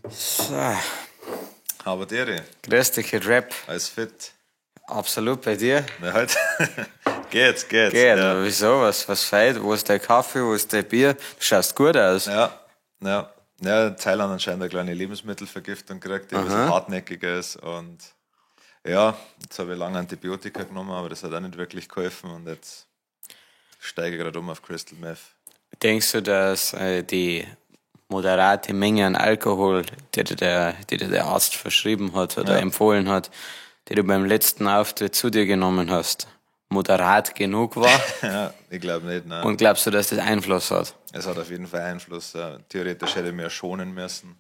So, Aber dir, grüß dich, Kid Rap. alles fit. Absolut bei dir. Na halt. geht's. Geht, Ja. wieso? Was fehlt? Wo ist dein Kaffee? Wo ist dein Bier? Du schaust gut aus. Ja, Thailand anscheinend eine kleine Lebensmittelvergiftung gekriegt, die ein bisschen hartnäckiger ist. Und ja, jetzt habe ich lange Antibiotika genommen, aber das hat auch nicht wirklich geholfen. Und jetzt steige ich gerade auf Crystal Meth. Denkst du, dass die moderate Menge an Alkohol, die dir der Arzt verschrieben hat oder empfohlen hat, die du beim letzten Auftritt zu dir genommen hast, moderat genug war? Ja, ich glaube nicht, nein. Und glaubst du, dass das Einfluss hat? Es hat auf jeden Fall Einfluss. Theoretisch hätte ich mich schonen müssen.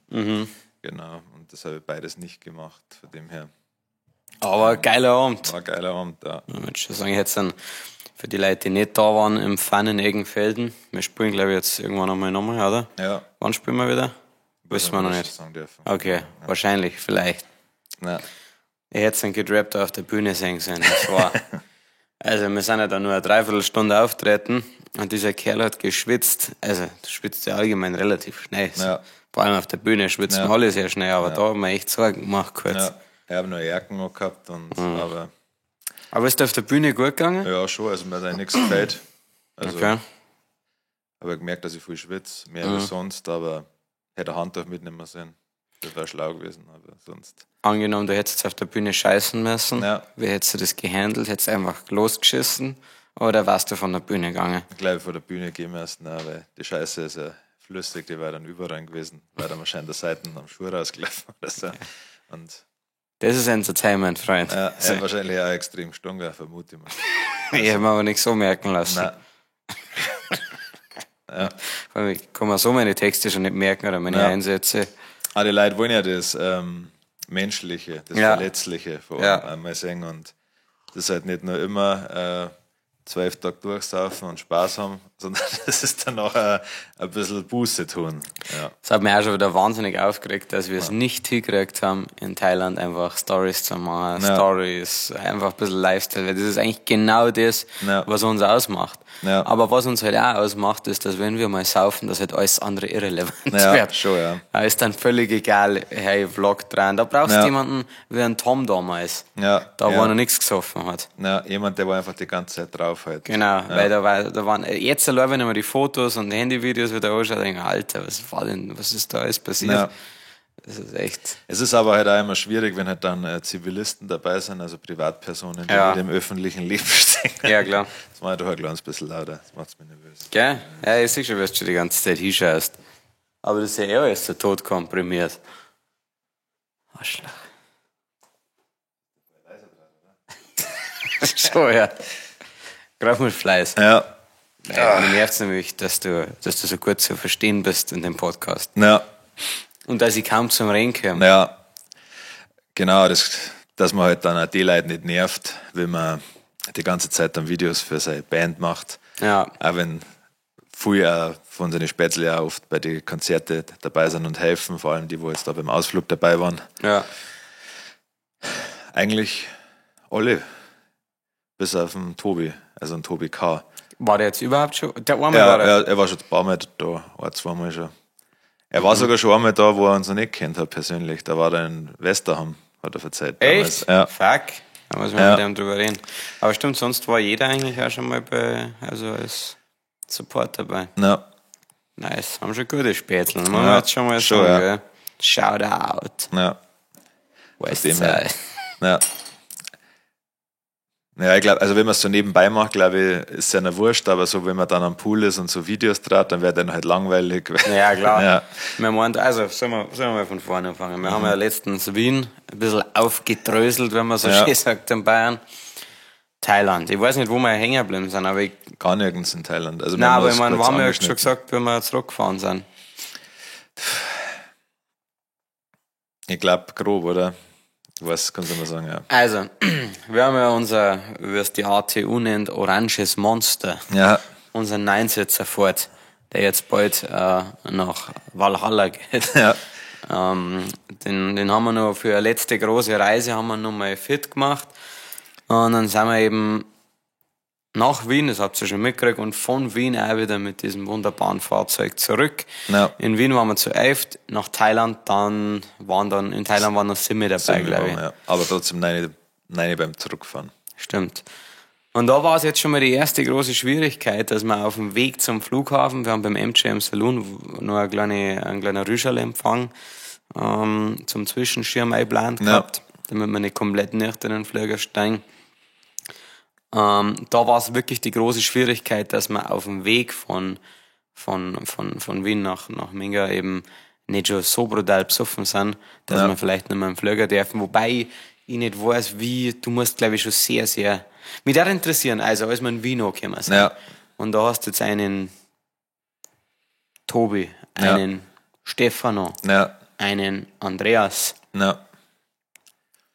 Genau, und das habe ich beides nicht gemacht, von dem her. Aber geiler Abend. War ein geiler Abend, ja. Ich würde schon sagen, jetzt dann für die Leute, die nicht da waren im Fun in Egenfelden, wir spielen, glaube ich, jetzt irgendwann nochmal, oder? Ja. Wann spielen wir wieder? Wissen wir noch nicht. Sagen dürfen. Okay, wahrscheinlich, vielleicht. Ja. Ich hätte dann gedrappt auf der Bühne singen sollen. Das war. Also, wir sind ja da nur eine Dreiviertelstunde auftreten und dieser Kerl hat geschwitzt. Also, du schwitzt ja allgemein relativ schnell. Ja. Vor allem auf der Bühne schwitzen wir alle sehr schnell, aber da haben wir echt Sorgen gemacht kurz. Ja, ich habe noch Jacken noch gehabt, Aber ist auf der Bühne gut gegangen? ja, schon, also mir hat eigentlich nichts gefällt. Also Okay. habe gemerkt, dass ich viel schwitze, mehr als sonst, aber hätte ein Handtuch mitnehmen sollen. Das wäre schlau gewesen, aber sonst. Angenommen, du hättest auf der Bühne scheißen müssen. Ja. Wie hättest du das gehandelt? Hättest du einfach losgeschissen oder warst du von der Bühne gegangen? Ich glaube, vor der Bühne gehen müssen, weil die Scheiße ist ja flüssig, die war dann überall gewesen, weil dann wahrscheinlich der Seiten am Schuh rausgelaufen oder so. Und Das ist Entertainment, Freund. ja, er hat wahrscheinlich auch extrem gestunken, vermute ich mal. Ich habe mir aber nicht so merken lassen. Nein. Vor allem, ich kann mir so meine Texte schon nicht merken oder meine Einsätze. Ah, die Leute wollen ja das Menschliche, das Verletzliche vor allem einmal sehen und das halt nicht nur immer 12 Tage durchsaufen und Spaß haben, sondern das ist dann auch ein bisschen Buße tun. Ja. Das hat mich auch schon wieder wahnsinnig aufgeregt, dass wir es nicht hingekriegt haben, in Thailand einfach Stories zu machen. Ja. Stories, einfach ein bisschen Lifestyle, weil das ist eigentlich genau das, was uns ausmacht. Ja. Aber was uns halt auch ausmacht, ist, dass wenn wir mal saufen, dass halt alles andere irrelevant Ja, wird. schon, ja. Da ist dann völlig egal, hey, Vlog dran. Da brauchst du jemanden wie ein Tom damals. Ja, Da, wo ja. er noch nichts gesoffen hat. Ja, jemand, der war einfach die ganze Zeit drauf halt. Genau, weil da waren, jetzt allein, wenn ich mir die Fotos und die Handyvideos wieder anschaue, denke ich, Alter, was ist da alles passiert? Ja. Das ist echt. Es ist aber halt auch immer schwierig, wenn halt dann Zivilisten dabei sind, also Privatpersonen, die mit dem öffentlichen Leben stehen. Ja, klar. Das macht doch ein kleines bisschen lauter, das macht mich nervös. Gell? Ja, ich sehe schon, dass du die ganze Zeit hinschaust. Aber das ist ja alles so tot komprimiert. Arschloch. Schon, ja. Greif mit Fleiß. Ja. Ja. Mir nervt es nämlich, dass du so gut zu verstehen bist in dem Podcast. Ja. Und dass ich kaum zum Reden komme. Ja, genau, dass man halt dann auch die Leute nicht nervt, wenn man die ganze Zeit dann Videos für seine Band macht. Ja. Auch wenn viele von seinen Spätzle auch oft bei den Konzerten dabei sind und helfen, vor allem die, wo jetzt da beim Ausflug dabei waren. Ja. Eigentlich alle, bis auf den Tobi, also den Tobi K. War der jetzt überhaupt schon? Der einmal Ja, war der. er war schon ein paar Mal da, zweimal schon. Er war sogar schon einmal da, wo er uns noch nicht kennt hat persönlich. Da war er in Westerham, hat er verzeiht. Echt? Ja. Fuck. Da muss man mit dem drüber reden. Aber stimmt, sonst war jeder eigentlich auch schon mal als Support dabei. Ja. Nice. Haben schon gute Spätzle. Muss man jetzt schon mal schon, sagen, ja. gell? Shout out. Ja. Westside. Ja. Ja, ich glaube, also wenn man es so nebenbei macht, glaube ich, ist es ja nicht wurscht, aber so, wenn man dann am Pool ist und so Videos dreht, dann wird dann halt langweilig. Ja, klar. Ja. Wir meinen, also, sollen wir mal von vorne anfangen. Wir haben ja letztens Wien ein bisschen aufgedröselt, wenn man so schön sagt in Bayern. Thailand. Ich weiß nicht, wo wir hängen geblieben sind, aber Gar nirgends in Thailand. Also nein, aber ich wir meine, wir haben ja schon gesagt, wenn wir zurückgefahren sind. Ich glaube, grob, oder? Was kannst du mal sagen, ja. Also, wir haben ja unser, wie es die ATU nennt, oranges Monster. Ja. Unser Neinsitzer fort, der jetzt bald nach Valhalla geht. Ja. Den haben wir noch für eine letzte große Reise haben wir noch mal fit gemacht. Und dann sind wir eben nach Wien, das habt ihr schon mitgekriegt, und von Wien auch wieder mit diesem wunderbaren Fahrzeug zurück. Ja. In Wien waren wir zu 11, nach Thailand, in Thailand waren noch Simi dabei, glaube ich. Ja. Aber trotzdem nein beim Zurückfahren. Stimmt. Und da war es jetzt schon mal die erste große Schwierigkeit, dass wir auf dem Weg zum Flughafen, wir haben beim MGM Saloon noch einen kleinen Rüscherl-Empfang zum Zwischenschirm eingeplant gehabt, damit wir nicht komplett nüchtern in den Flieger steigen. Da war es wirklich die große Schwierigkeit, dass wir auf dem Weg von Wien nach Minga eben nicht schon so brutal besoffen sind, dass wir vielleicht nicht mehr im Flieger dürfen. Wobei ich nicht weiß, du musst, glaube ich, schon sehr, sehr... Mich würde interessieren, also als wir in Wien angekommen sind. Ja. Und da hast du jetzt einen Tobi, einen Stefano, einen Andreas. Ja.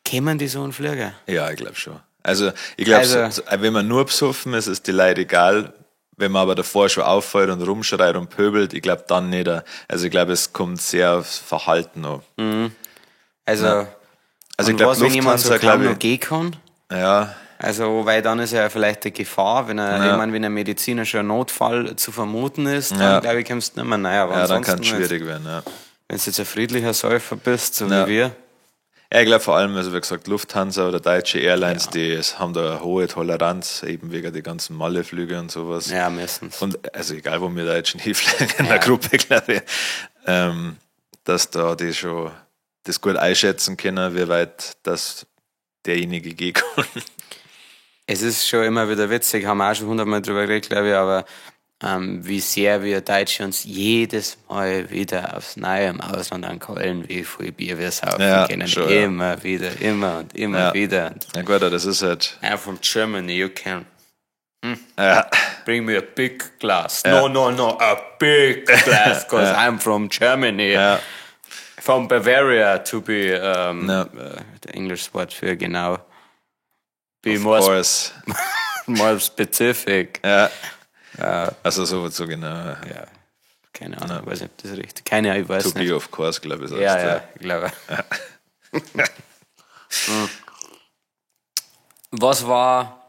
Kämen die so einen Flieger? Ja, ich glaube schon. Also, ich glaube, wenn man nur besoffen ist, ist die Leute egal. Wenn man aber davor schon auffällt und rumschreit und pöbelt, ich glaube dann nicht. Also, ich glaube, es kommt sehr aufs Verhalten an. Mhm. Also ich glaube, wenn jemand so kaum noch gehen kann? Ja. Also, weil dann ist ja vielleicht die Gefahr, wenn ein medizinischer Notfall zu vermuten ist, dann glaube ich, kommst du nicht mehr rein. Aber dann kann es schwierig werden, ja. Wenn du jetzt ein friedlicher Säufer bist, so wie wir. Ja, ich glaube vor allem, also wie gesagt, Lufthansa oder Deutsche Airlines, die haben da eine hohe Toleranz, eben wegen die ganzen Malle-Flüge und sowas. Ja, meistens. Und also egal, wo wir Deutschen hinfliegen in der Gruppe, glaube ich, dass da die schon das gut einschätzen können, wie weit das derjenige gehen kann. Es ist schon immer wieder witzig, haben wir auch schon 100-mal drüber geredet, glaube ich, aber wie sehr wir Deutsche uns jedes Mal wieder aufs Neue im Ausland ankallen, wie viel Bier wir saufen können. Schon, immer wieder. Na gut, das ist halt... I'm from Germany, you can... Ja. Bring me a big glass. Ja. No, a big glass, because I'm from Germany. Ja. From Bavaria, to be... the English word für genau. Be more specific. Ja. Also so genau. Ja. Keine Ahnung, weiß nicht, ob das richtig. Ich weiß nicht. To be of course, glaube ich. Ja, ich glaube. Was war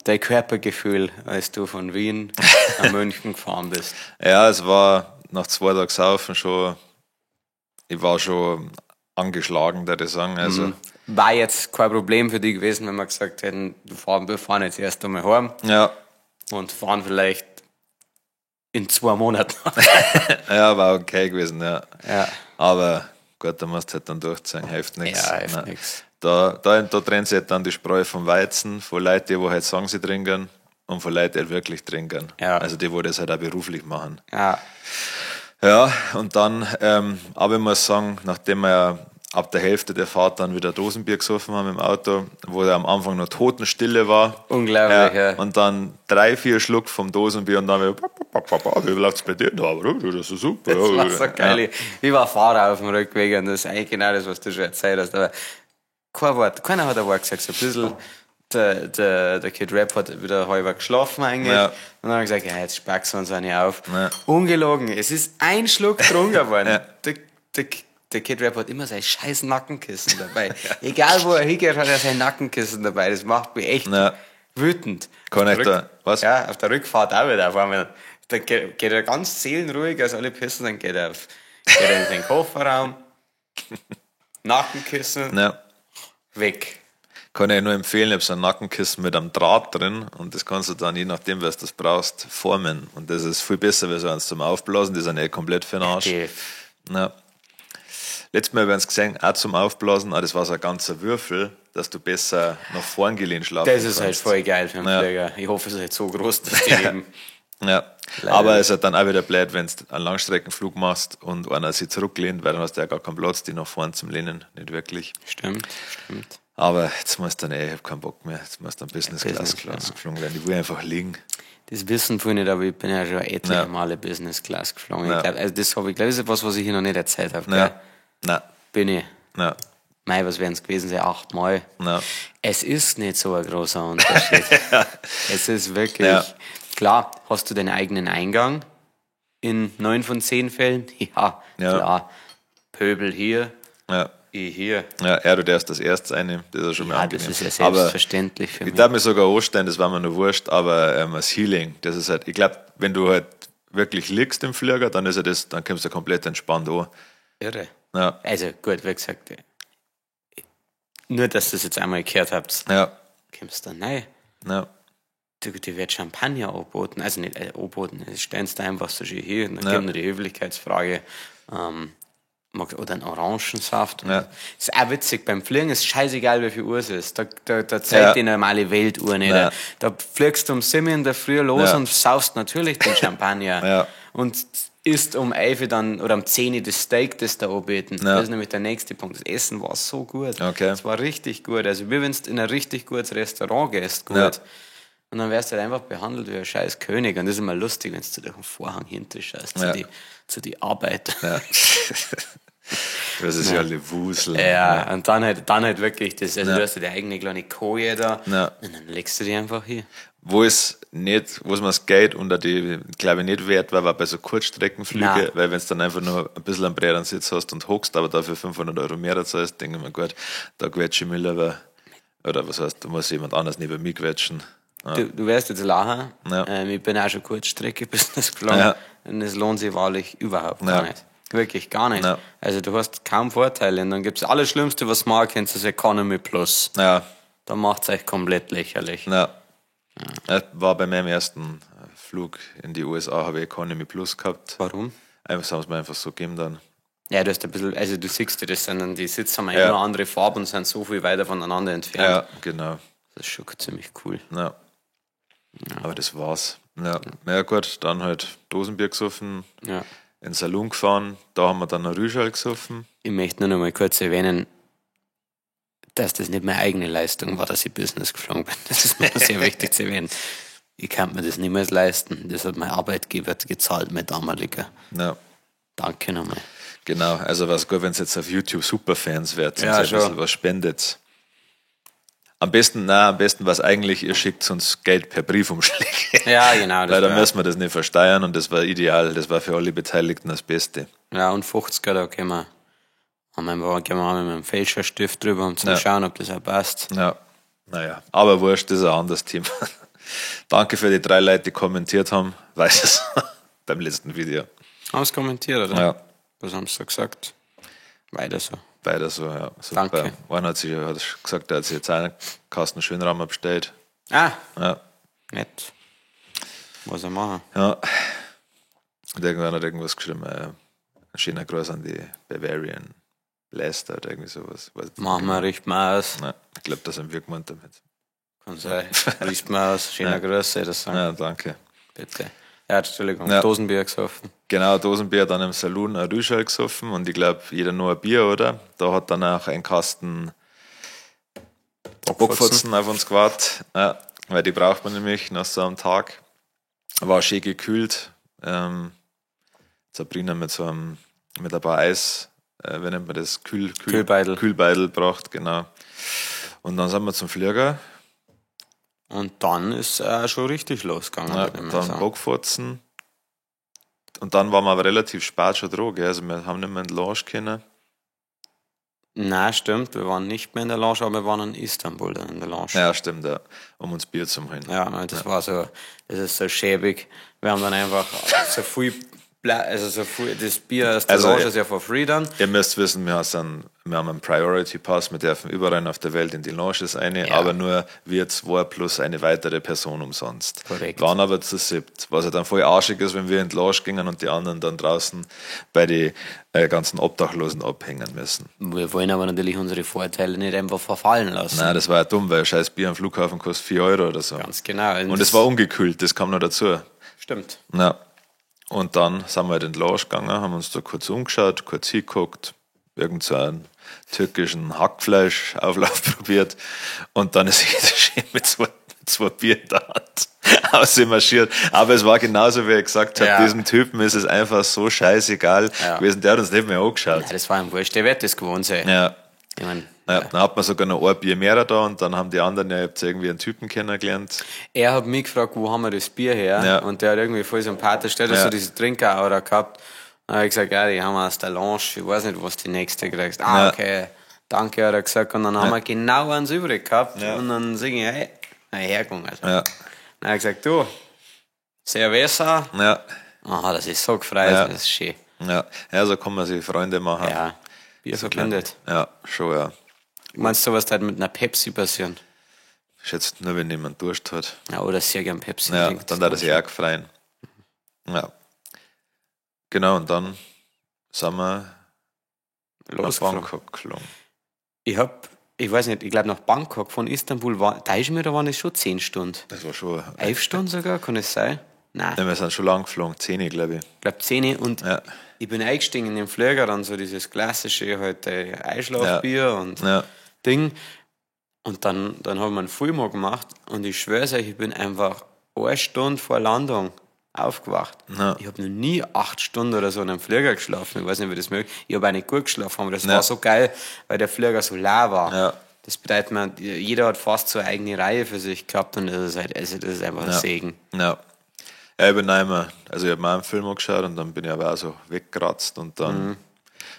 dein Körpergefühl, als du von Wien nach München gefahren bist? Ja, es war nach 2 Tagen Saufen schon, ich war schon angeschlagen, würde ich sagen. Also, war jetzt kein Problem für dich gewesen, wenn wir gesagt hätten, wir fahren jetzt erst einmal heim. Ja. Und fahren vielleicht in 2 Monaten. Ja, war okay gewesen, ja. Aber gut, da musst du halt dann durchziehen, hilft nichts. Ja, hilft nichts. Da trennt sich halt dann die Spreu vom Weizen, von Leuten, die halt sagen, sie trinken, und von Leuten, die halt wirklich trinken. Ja. Also die, die das halt auch beruflich machen. Ja. Ja, und dann, aber ich muss sagen, nachdem wir ab der Hälfte der Fahrt dann wieder Dosenbier gesoffen haben im Auto, wo er am Anfang noch Totenstille war. Unglaublich, ja. Und dann 3-4 Schluck vom Dosenbier und dann wie läuft's bei dir da? Das ist super. Das war so geil. Ja. Ich war Fahrer auf dem Rückweg und das ist eigentlich genau das, was du schon erzählt hast. Aber kein Wort, keiner hat ein Wort gesagt. So ein bisschen, der Kid Rap hat wieder halber geschlafen eigentlich. Ja. Und dann haben wir gesagt, jetzt spackst du uns auch nicht auf. Ja. Ungelogen, es ist ein Schluck getrunken worden. Der Kid Rap hat immer sein scheiß Nackenkissen dabei. Egal wo er hingeht, hat er sein Nackenkissen dabei. Das macht mich echt wütend. Was? Ja, auf der Rückfahrt auch wieder. Auf einmal, da geht er ganz seelenruhig, als alle pissen, dann geht er in den Kofferraum, Nackenkissen, weg. Kann ich nur empfehlen, ich habe so ein Nackenkissen mit einem Draht drin und das kannst du dann, je nachdem, was du brauchst, formen. Und das ist viel besser, wie so eins zum Aufblasen, die sind ja komplett für den Arsch. Ja. Letztes Mal haben wir uns gesehen, auch zum Aufblasen, aber das war so ein ganzer Würfel, dass du besser nach vorn gelehnt schlafen kannst. Das ist halt voll geil für einen Flieger. Ich hoffe, es ist halt so groß, dass die eben... Ja, aber es ist halt dann auch wieder blöd, wenn du einen Langstreckenflug machst und einer sich zurücklehnt, weil dann hast du ja gar keinen Platz, die nach vorn zum Lehnen, nicht wirklich. Stimmt. Aber jetzt musst du dann ich habe keinen Bock mehr, jetzt musst du dann Business Class geflogen werden, ich will einfach liegen. Das wissen viele nicht, aber ich bin ja schon etliche Male Business Class geflogen. Ja. Ich glaube, also das ist etwas, was ich hier noch nicht erzählt habe. Ja. Nein. Bin ich. Ja. Mei, was wären es gewesen sein? 8 Mal. Ja. Es ist nicht so ein großer Unterschied. Es ist wirklich... Klar, hast du deinen eigenen Eingang in 9 von 10 Fällen? Ja, klar. Pöbel hier. Ja. Ich hier. Ja, du darfst das erste einnehmen, das ist schon mal angenehm. Das ist ja selbstverständlich für mich. Ich darf mir sogar anstellen, das war mir nur wurscht, aber das Healing, das ist halt, ich glaube, wenn du halt wirklich liegst im Flieger, dann ist ja das, dann kommst du komplett entspannt an. Irre. Ja. Also gut, wie gesagt, nur, dass ihr das jetzt einmal gehört habt, kommst du dann rein. Ja. Die wird Champagner angeboten, also nicht angeboten, sie stellen es da einfach so schön hier und dann gibt noch die Höflichkeitsfrage, oder einen Orangensaft. Das ist auch witzig, beim Fliegen ist scheißegal, wie viel Uhr es ist. Da zählt die normale Weltuhr nicht. Ja. Da fliegst du um 7 in der Früh los und saufst natürlich den Champagner. Und isst um 11 dann, oder um 10 das Steak, das da anbieten. Das ist nämlich der nächste Punkt. Das Essen war so gut. Es war richtig gut. Also wie wenn du in ein richtig gutes Restaurant gehst, gut. Und dann wärst du halt einfach behandelt wie ein scheiß König. Und das ist immer lustig, wenn du durch den Vorhang hinter schaust, zu die Arbeit. Das ist ja alle Wuseln. Ja, und dann halt wirklich das, also du hast ja die eigene kleine Koje da und dann legst du die einfach hier. Wo es mir das Geld unter die, glaube ich, nicht wert war bei so Kurzstreckenflüge, weil wenn du dann einfach nur ein bisschen am Brädersitz hast und hockst, aber dafür 500 Euro mehr zahlst, denke ich mir, gut, da quetsche ich mich lieber, oder was heißt, da muss jemand anders neben mich quetschen. Ja. Du wirst jetzt lachen, ich bin auch schon Kurzstrecke-Business geflogen und es lohnt sich wahrlich überhaupt gar nicht. Wirklich gar nicht. Ja. Also du hast kaum Vorteile und dann gibt es alles Schlimmste, was man kennt, das Economy Plus. Ja. Da macht es euch komplett lächerlich. Ja. War bei meinem ersten Flug in die USA, habe ich Economy Plus gehabt. Warum? Das haben sie mir einfach so gegeben dann. Ja, du hast ein bisschen, also du siehst das, sondern die Sitze haben immer andere Farben und sind so viel weiter voneinander entfernt. Ja, genau. Das ist schon ziemlich cool. Ja. Aber das war's. Ja, gut, dann halt Dosenbier gesoffen. Ja. In den Salon gefahren, da haben wir dann ein Rüschel gesoffen. Ich möchte nur noch mal kurz erwähnen, dass das nicht meine eigene Leistung war, dass ich Business geflogen bin. Das ist mir sehr wichtig zu erwähnen. Ich kann mir das niemals leisten. Das hat mein Arbeitgeber gezahlt, mein damaliger. Ja. Danke nochmal. Genau, also was gut, wenn es jetzt auf YouTube Superfans wird und ein bisschen was spendet. Am besten was eigentlich, ihr schickt uns Geld per Briefumschläge. Ja, genau. Weil dann müssen wir das nicht versteuern und das war ideal, das war für alle Beteiligten das Beste. Ja, und 50 da können wir mit einem Fälscherstift drüber, um zu schauen, ob das auch passt. Ja, naja, aber wurscht, das ist ein anderes Thema. Danke für die 3 Leute, die kommentiert haben, weiß es, beim letzten Video. Haben sie kommentiert, oder? Ja. Was haben sie so gesagt? Weiter so. Beide so, ja. Super. Danke. Einer hat gesagt, er hat sich jetzt einen Kasten Schönrahmen bestellt. Ah, nett. Was er machen? Ja. Und irgendwann hat irgendwas geschrieben, ein schöner Gruß an die Bavarian Leicester oder irgendwie sowas. Machen wir, richten wir aus. Nein, ich glaube, das sind wir gemeint damit. Kann sein. Richten wir aus. Schöner Gruß, soll ich das sagen? Ja, danke. Bitte. Ja, Entschuldigung, Dosenbier gesoffen. Genau, Dosenbier, dann im Saloon ein Rüschel gesoffen und ich glaube, jeder nur ein Bier, oder? Da hat dann auch ein Kasten Bockfotzen auf uns gewartet, weil die braucht man nämlich nach so einem Tag. War schön gekühlt. Sabrina mit ein paar Eis, wie nennt man das? Kühlbeutel gebracht, genau. Und dann sind wir zum Flieger. Und dann ist er schon richtig losgegangen. Ja, dann Bockfotzen. Und dann waren wir aber relativ spät schon dran, gell? Also wir haben nicht mehr in die Lounge können. Nein, stimmt, wir waren nicht mehr in der Lounge, aber wir waren in Istanbul dann in der Lounge. Ja, stimmt, ja, um uns Bier zu holen. Ja, das war so, das ist so schäbig. Wir haben dann einfach so viel, das Bier aus der Lounge ist ja for free dann. Ihr müsst wissen, wir haben einen Priority Pass, wir dürfen überall auf der Welt in die Lounges rein, aber nur wir 2 plus eine weitere Person umsonst. Korrekt. Waren aber zu 7, was ja dann voll arschig ist, wenn wir in die Lounge gingen und die anderen dann draußen bei den ganzen Obdachlosen abhängen müssen. Wir wollen aber natürlich unsere Vorteile nicht einfach verfallen lassen. Nein, das war ja dumm, weil ein scheiß Bier am Flughafen kostet 4 Euro oder so. Ganz genau. Und es war ungekühlt, das kam noch dazu. Stimmt. Ja. Und dann sind wir halt in die Lounge gegangen, haben uns da kurz umgeschaut, kurz hingeguckt, irgend so einen türkischen Hackfleischauflauf probiert und dann ist jeder schön mit zwei Bier in der Hand ausmarschiert. Aber es war genauso, wie ich gesagt habe, diesem Typen ist es einfach so scheißegal gewesen, der hat uns nicht mehr angeschaut. Ja, das war ihm wurscht, der wird das gewohnt sein. Ja. Ich mein, dann hat man sogar noch ein Bier mehr da und dann haben die anderen ja irgendwie einen Typen kennengelernt. Er hat mich gefragt, wo haben wir das Bier her? Ja. Und der hat irgendwie voll sympathisch, der hat so diese Trinker-Aura gehabt. Dann habe ich gesagt, die haben wir aus der Lounge, ich weiß nicht, was die nächste kriegst. Okay. Danke, hat er gesagt. Und dann haben wir genau eins übrig gehabt. Und dann sage ich, hey, hergegangen. Ja. Dann hat er gesagt, du, Cerveza. Ja. Aha, das ist so gefreut, das ist schön. Ja, so kann man sich Freunde machen. Ja, Bier verbindet. Ja, schon, ja. Meinst du, was da mit einer Pepsi passieren? Ich schätze nur, wenn jemand Durst hat. Ja, oder sehr gern Pepsi trinkt. Dann darf er sich auch freuen. Ja. Genau, und dann sind wir nach Bangkok geflogen. Ich weiß nicht, ich glaube nach Bangkok von Istanbul da ist mir, da waren es schon 10 Stunden. Das war schon. 11 Stunden sogar, kann es sein? Nein. Ja, wir sind schon lang geflogen, 10, glaube ich. Ich glaube 10 und ich bin eingestiegen in den Flieger, dann so dieses klassische halt Einschlafbier und Ding. Und dann haben wir einen Film gemacht und ich schwöre euch, ich bin einfach 1 Stunde vor Landung aufgewacht. Ja. Ich habe noch nie 8 Stunden oder so in einem Flieger geschlafen. Ich weiß nicht, wie das möglich ist. Ich habe auch nicht gut geschlafen, aber das war so geil, weil der Flieger so leer war. Ja. Das bedeutet, jeder hat fast so eine eigene Reihe für sich gehabt und das ist halt, das ist einfach ein Segen. Ja. Ja, ich bin einmal, also ich habe mal einen Film geschaut und dann bin ich aber auch so weggeratzt und dann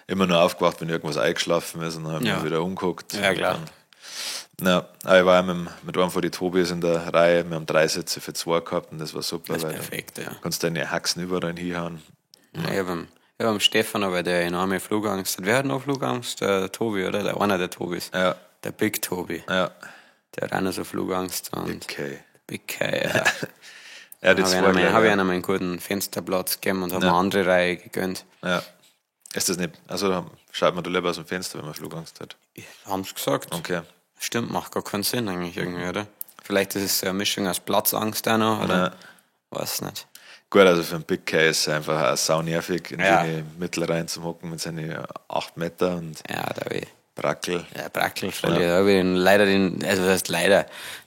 immer nur aufgewacht, wenn irgendwas eingeschlafen ist und dann habe ich mich wieder umgeguckt. Ja, klar. Ja, ich war mit einem von den Tobis in der Reihe, wir haben 3 Sitze für 2 gehabt und das war super, das ist weil perfekt, du kannst deine Haxen überall hinhauen. Ja. Ich habe am Stefan, aber der enorme Flugangst hat. Wer hat noch Flugangst? Der Tobi, oder? Einer der Tobis. Ja. Der Big Tobi. Ja. Der hat auch noch so Flugangst. Und Big K, ja. Ja, das habe ich einem einen guten Fensterplatz gegeben und habe eine andere Reihe gegönnt. Ja. Ist das nicht, also schaut man da lieber aus dem Fenster, wenn man Flugangst hat? Haben sie gesagt. Okay. Stimmt, macht gar keinen Sinn eigentlich irgendwie, oder? Vielleicht ist es eine Mischung aus Platzangst auch noch, oder? Weiß nicht. Gut, also für einen Big K ist es einfach auch saunervig, in die Mittel rein zu hocken mit seinen 8 Meter und Brackel. Ja, Brackel. Ja. Da habe ich leider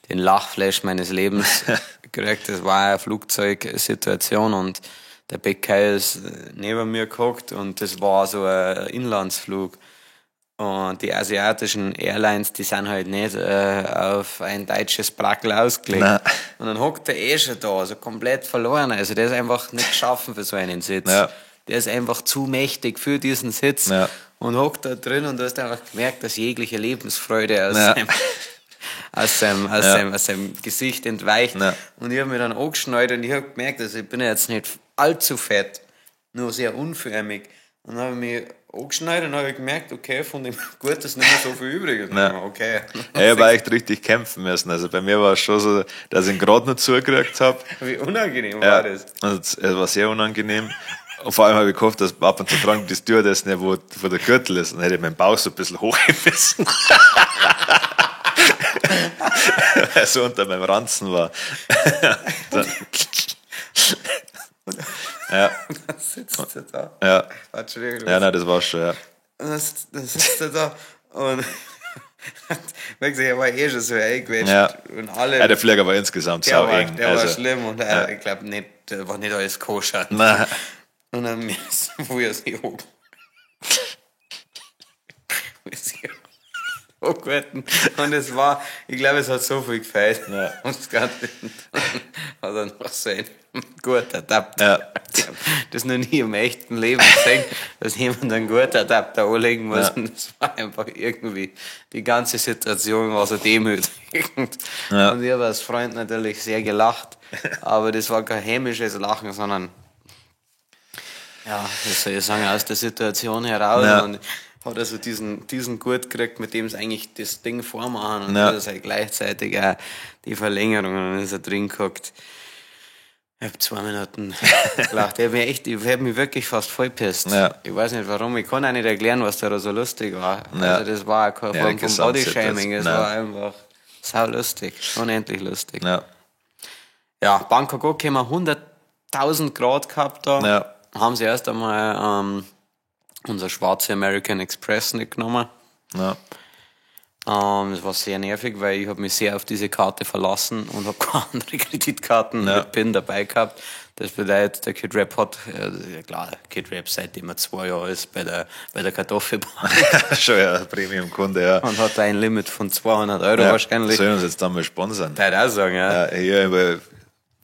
den Lachflash meines Lebens gekriegt. Das war eine Flugzeugsituation und der Big K ist neben mir gehockt und das war so ein Inlandsflug. Und die asiatischen Airlines, die sind halt nicht auf ein deutsches Brackel ausgelegt. Nein. Und dann hockt der schon da, also komplett verloren. Also der ist einfach nicht geschaffen für so einen Sitz. Ja. Der ist einfach zu mächtig für diesen Sitz. Ja. Und hockt da drin und du hast einfach gemerkt, dass jegliche Lebensfreude aus seinem Gesicht entweicht. Ja. Und ich habe mich dann angeschnallt und ich habe gemerkt, also ich bin jetzt nicht allzu fett, nur sehr unförmig. Und dann habe ich mich angeschnallt und habe gemerkt, okay, von dem Gut ist nicht mehr so viel übrig. Okay. Ja, ich habe echt richtig kämpfen müssen. Also bei mir war es schon so, dass ich ihn gerade noch zugekriegt habe. Wie unangenehm war das? Also es war sehr unangenehm. Und vor allem habe ich gehofft, dass ab und zu fragen, die Stewardess nicht, wo der Gürtel ist. Und dann hätte ich meinen Bauch so ein bisschen hochheben müssen. Weil er so unter meinem Ranzen war. Ja. Und dann sitzt er da. Ja. Ja, nein, das war schon, ja. Und dann sitzt er da und er war schon so eingequetscht. Ja. Und alle, ja, der Flieger war insgesamt sau eng. Der war schlimm und ich glaube nicht, war nicht alles koscher. Nein. Und dann wo er sich hoch. Oh Gott. Und es war, ich glaube, es hat so viel gefällt. Ja. Und das Ganze hat dann noch so ein guter Adapter. Ja. Das noch nie im echten Leben gesehen, dass jemand einen guten Adapter anlegen muss. Ja. Und das war einfach irgendwie, die ganze Situation war so demütigend. Ja. Und ich habe als Freund natürlich sehr gelacht. Aber das war kein hämisches Lachen, sondern, ja, das soll ich sagen, aus der Situation heraus. Ja. Und hat also diesen Gurt gekriegt, mit dem es eigentlich das Ding vormachen und das ist halt gleichzeitig auch die Verlängerung und dann ist er drin gehockt. Ich habe 2 Minuten gelacht. Ich hab mich wirklich fast vollpisst. Ja. Ich weiß nicht warum, ich kann auch nicht erklären, was da so lustig war. Ja. Also das war keine Form von Bodyshaming, es war einfach sau lustig, unendlich lustig. Ja, Bangkok angekommen, 100.000 Grad gehabt da. Ja. Haben sie erst einmal unser schwarze American Express nicht genommen. Ja. Das war sehr nervig, weil ich habe mich sehr auf diese Karte verlassen und habe keine andere Kreditkarten mit PIN dabei gehabt. Das bedeutet, der Kid Rap hat, ja klar, Kid Rap seitdem er 2 Jahre ist bei der Kartoffelbank. Schon ja, Premium-Kunde, ja. Und hat ein Limit von 200 Euro wahrscheinlich. Sollen uns jetzt dann mal sponsern? Der auch sagen, ja. Hier über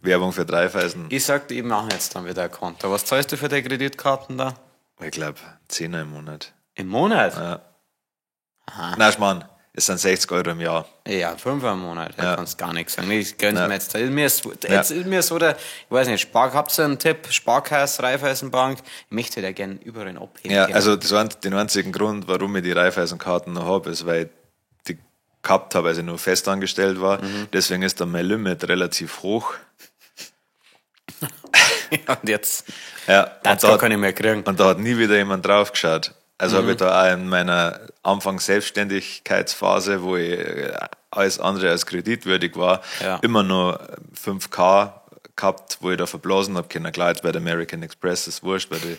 Werbung für Dreifeisen. Ich sagte, ich mache jetzt dann wieder ein Konto. Was zahlst du für die Kreditkarten da? Ich glaube, 10 im Monat. Im Monat? Ja. Nein, Schmarrn, es sind 60 Euro im Jahr. Ja, 5 im Monat, da kannst gar nichts sagen. Ich gönn's mir jetzt. Jetzt ist mir so ich weiß nicht, habt ihr einen Tipp? Sparkasse, Raiffeisenbank? Ich möchte da gerne überall abheben. Ja, also den einzigen Grund, warum ich die Raiffeisenkarten noch habe, ist, weil ich die gehabt habe, als ich nur festangestellt war. Deswegen ist dann mein Limit relativ hoch. Und jetzt, das kann ich mehr kriegen. Und da hat nie wieder jemand drauf geschaut. Also habe ich da auch in meiner Anfangs-Selbstständigkeitsphase, wo ich alles andere als kreditwürdig war, immer nur 5K gehabt, wo ich da verblasen habe können. Klar, jetzt bei der American Express ist wurscht, weil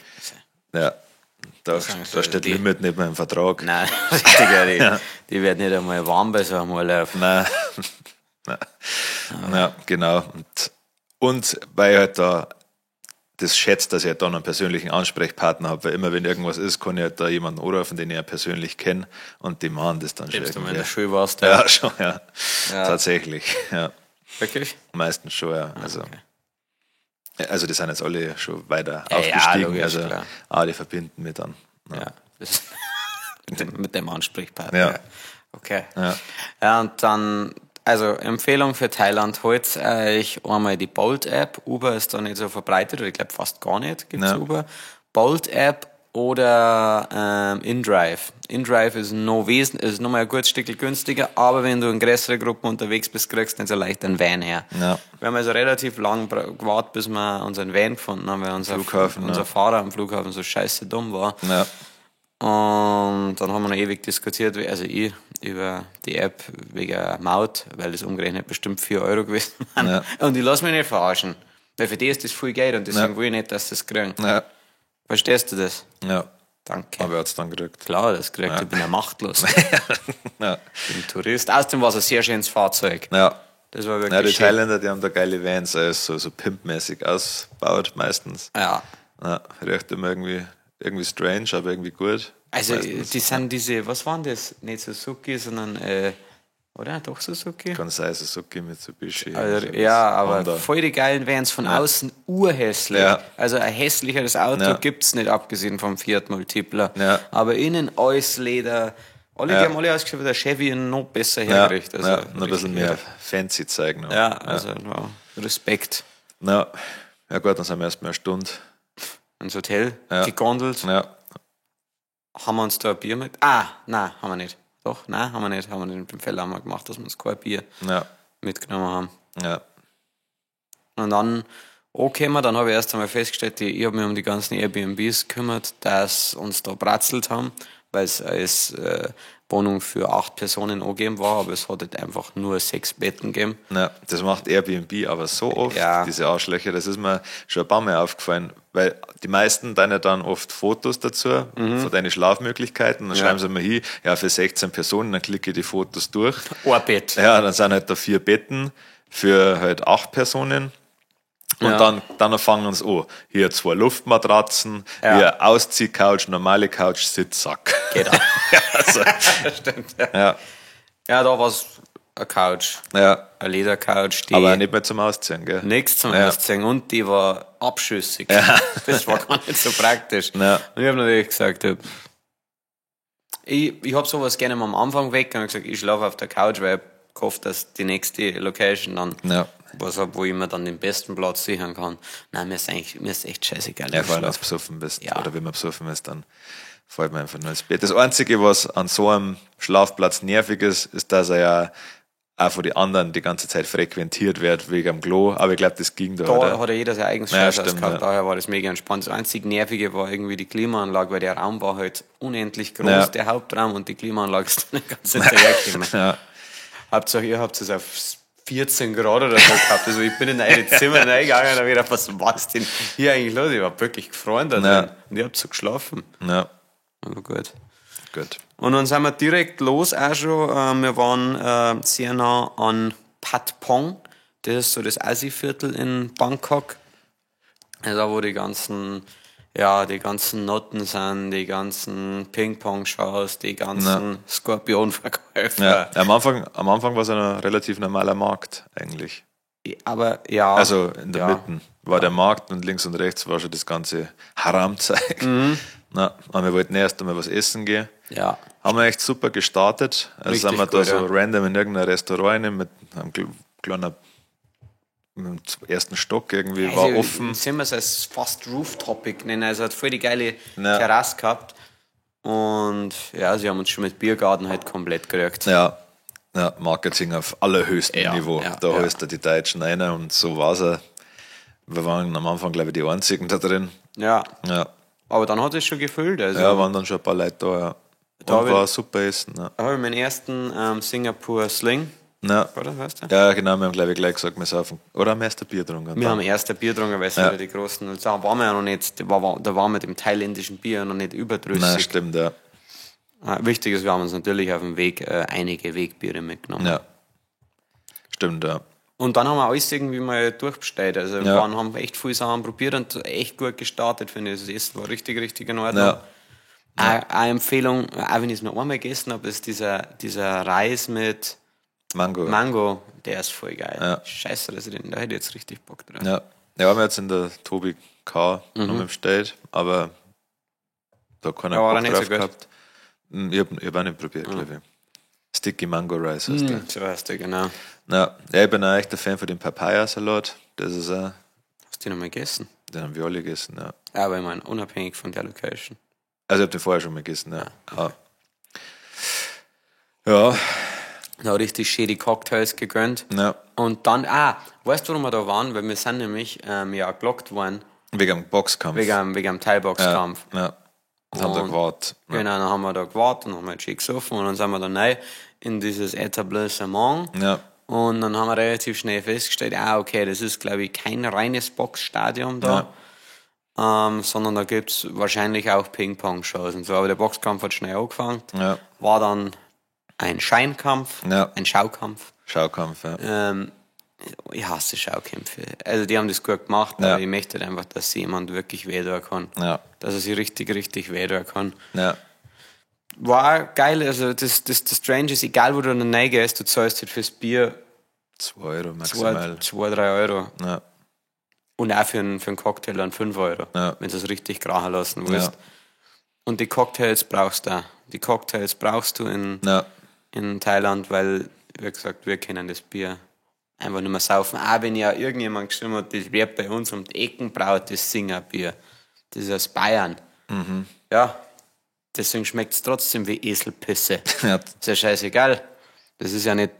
da steht Limit nicht mehr im Vertrag. Nein, richtig, die werden nicht einmal warm bei so einem Urlaub. Nein. Ja, genau. Und weil ich halt da das schätzt, dass ich halt dann einen persönlichen Ansprechpartner habe, weil immer wenn irgendwas ist, kann ich halt da jemanden anrufen, den ich ja persönlich kenne, und die machen das dann schon. Du mal in der Schule warst, ja, schon, ja. Tatsächlich, ja. Wirklich? Meistens schon, ja. Also, okay. Also die sind jetzt alle schon weiter aufgestiegen, logisch, also klar. Die verbinden mich dann. Das mit dem Ansprechpartner. Ja. Okay. Ja, und dann, also Empfehlung für Thailand, holt euch einmal die Bolt-App. Uber ist da nicht so verbreitet, oder ich glaube fast gar nicht gibt es Uber. Bolt-App oder InDrive. InDrive ist noch mal ein gutes Stück günstiger, aber wenn du in größeren Gruppen unterwegs bist, kriegst du nicht so leicht einen Van her. Ja. Wir haben also relativ lang gewartet, bis wir unseren Van gefunden haben, weil unser Fahrer am Flughafen so scheiße dumm war. Ja. Und dann haben wir noch ewig diskutiert, also ich, über die App wegen Maut, weil das umgerechnet bestimmt 4 Euro gewesen waren. Ja. Und ich lass mich nicht verarschen, weil für die ist das viel Geld und deswegen will ich nicht, dass sie das kriegen. Ja. Verstehst du das? Ja. Danke. Aber er hat es dann gekriegt. Klar, das gekriegt. Ich bin ja machtlos. Ich bin Tourist. Außerdem war es ein sehr schönes Fahrzeug. Ja. Das war wirklich die Thailänder, die haben da geile Vans, so pimpmäßig ausgebaut meistens. Ja. Riecht immer irgendwie strange, aber irgendwie gut. Also meistens. Die sind diese, was waren das? Nicht Suzuki, sondern oder? Doch Suzuki? Kann sein, Suzuki, Mitsubishi. Also, aber Honda. Voll die geilen Vans, von außen urhässlich. Ja. Also ein hässlicheres Auto gibt's nicht, abgesehen vom Fiat Multipla. Ja. Aber innen alles Leder. Die haben alle ausgeschaut wie der Chevy noch besser hergerichtet. Also noch ein bisschen mehr fancy zeigen. Ja, also Respekt. Ja, gut, dann sind wir erstmal eine Stunde ins Hotel gegondelt. Ja. Haben wir uns da ein Bier mit? Nein, haben wir nicht. Doch, nein, haben wir nicht. Haben wir nicht. Im Feld haben wir gemacht, dass wir uns kein Bier mitgenommen haben. Ja. Und dann dann habe ich erst einmal festgestellt, ich habe mich um die ganzen Airbnbs gekümmert, dass uns da bratzelt haben, weil es als Wohnung für 8 Personen angegeben war, aber es hat halt einfach nur 6 Betten gegeben. Ja, das macht Airbnb aber so oft, diese Arschlöcher, das ist mir schon ein paar Mal aufgefallen, weil die meisten dann ja dann oft Fotos dazu von deinen Schlafmöglichkeiten, dann schreiben sie mir hin, für 16 Personen, dann klicke ich die Fotos durch. Ein Bett. Ja, dann sind halt da 4 Betten für halt 8 Personen. Und dann fangen sie an. Hier 2 Luftmatratzen, hier Ausziehcouch, normale Couch, Sitzsack. Geht auch. Stimmt, ja, da war es eine Couch. Ja. Eine Ledercouch. Aber nicht mehr zum Ausziehen, gell? Nichts zum Ausziehen. Und die war abschüssig. Ja. Das war gar nicht so praktisch. Ja. Und ich habe natürlich gesagt, ich habe sowas gerne mal am Anfang weg und gesagt, ich schlafe auf der Couch, weil ich hoffe, dass die nächste Location dann was habe, wo ich mir dann den besten Platz sichern kann. Nein, mir ist echt scheißegal. Ja, vor allem, wenn du besoffen bist. Ja. Oder wenn man besoffen ist, dann fällt man einfach nur ins Bett. Das Einzige, was an so einem Schlafplatz nervig ist, ist, dass er ja auch von den anderen die ganze Zeit frequentiert wird, wegen dem Klo. Aber ich glaube, das ging da. Da hat ja jeder sein eigenes Scheißhaus gehabt. Daher war das mega entspannt. Das einzig Nervige war irgendwie die Klimaanlage, weil der Raum war halt unendlich groß, der Hauptraum, und die Klimaanlage ist dann ganz hinterhergekommen. Hauptsache, ihr habt es auf 14 Grad oder so gehabt. Also ich bin in eure Zimmer reingegangen und wieder, was denn hier eigentlich los? Ich war wirklich gefreut da drin. Und ihr habt so geschlafen. Ja. Aber gut. Und dann sind wir direkt los auch schon. Wir waren sehr nah an Pat Pong. Das ist so das Assi-Viertel in Bangkok. Also da, wo die ganzen Noten sind, die ganzen Ping-Pong-Shows, die ganzen Skorpionverkäufer. Ja. Am Anfang war es ein relativ normaler Markt eigentlich. Aber also in der Mitte war der Markt und links und rechts war schon das ganze Haram-Zeug. Aber wir wollten erst einmal was essen gehen. Ja. haben wir echt super gestartet. Also sind wir da so random in irgendein Restaurant mit einem kleinen im ersten Stock irgendwie, also war offen. Sind wir es als fast Roof-Topic nennen, also hat voll die geile Terrasse gehabt. Und ja, sie haben uns schon mit Biergarten halt komplett gerückt. Ja, Marketing auf allerhöchstem Niveau. Da holst du die Deutschen rein und so war es. Wir waren am Anfang, glaube ich, die einzigen da drin. Ja. Aber dann hat es schon gefüllt. Also waren dann schon ein paar Leute da, ja. Da war super Essen. Ja. Da habe ich meinen ersten Singapur Sling. Ja. Oder, weißt du? Ja, genau, wir haben glaube ich gleich gesagt, wir saufen. Oder haben wir erst ein Bier getrunken? Wir haben erst ein Bier getrunken, weil es wieder die großen. Und da waren wir ja noch nicht, da waren wir mit dem thailändischen Bier noch nicht überdrüssig. Nein, stimmt, ja. Wichtig ist, wir haben uns natürlich auf dem Weg einige Wegbiere mitgenommen. Ja. Stimmt, ja. Und dann haben wir alles irgendwie mal durchbestellt. Also wir haben echt viele Sachen probiert und echt gut gestartet, finde ich. Das Essen war richtig, richtig in Ordnung. Ja. Eine Empfehlung, auch wenn ich es nur einmal gegessen habe, ist dieser Reis mit Mango, der ist voll geil. Ja. Scheiße, dass ich da hätte ich jetzt richtig Bock drauf. Ja, haben wir jetzt in der Tobi K. noch bestellt, aber da keiner Bock drauf gehabt. Ich hab auch nicht probiert, glaube ich. Sticky Mango Rice heißt der. So heißt der, genau. Ja, ich bin auch echt ein Fan von dem Papaya-Salat. Das ist auch... Hast du den noch mal gegessen? Den haben wir alle gegessen, ja. Ja, aber ich meine, unabhängig von der Location. Also ich habe den vorher schon mal gegessen, ja. Okay. Ja. Da richtig schöne Cocktails gegönnt. Ja. Und dann, weißt du, warum wir da waren? Weil wir sind nämlich gelockt worden. Wegen dem Boxkampf. Wegen dem Thai-Boxkampf. Ja. Und haben da gewartet. Ja. Genau, dann haben wir da gewartet und haben halt schön gesoffen und dann sind wir da rein in dieses Etablissement. Ja. Und dann haben wir relativ schnell festgestellt, okay, das ist, glaube ich, kein reines Boxstadion da. Ja. Sondern da gibt es wahrscheinlich auch Ping-Pong-Shows und so. Aber der Boxkampf hat schnell angefangen. Ja. War dann ein Scheinkampf, ein Schaukampf. Schaukampf, ja. Ich hasse Schaukämpfe. Also die haben das gut gemacht, aber ich möchte halt einfach, dass sich jemand wirklich wehtun kann. Ja. Dass er sich richtig, richtig wehtun kann. Ja. War geil, also das Strange ist, egal wo du dann reingehst, du zahlst halt fürs Bier 2 Euro maximal. 2-3 Euro. Ja. Und auch für einen Cocktail dann 5 Euro, wenn du es richtig krachen lassen willst. Ja. Und die Cocktails brauchst du auch. Die Cocktails brauchst du in Thailand, weil, wie gesagt, wir kennen das Bier einfach nicht mehr saufen. Auch wenn ja irgendjemand geschrieben hat, das wird bei uns um die Ecken braut, das Singerbier. Das ist aus Bayern. Mhm. Ja, deswegen schmeckt es trotzdem wie Eselpisse. Ja. Ist ja scheißegal. Das ist ja nicht,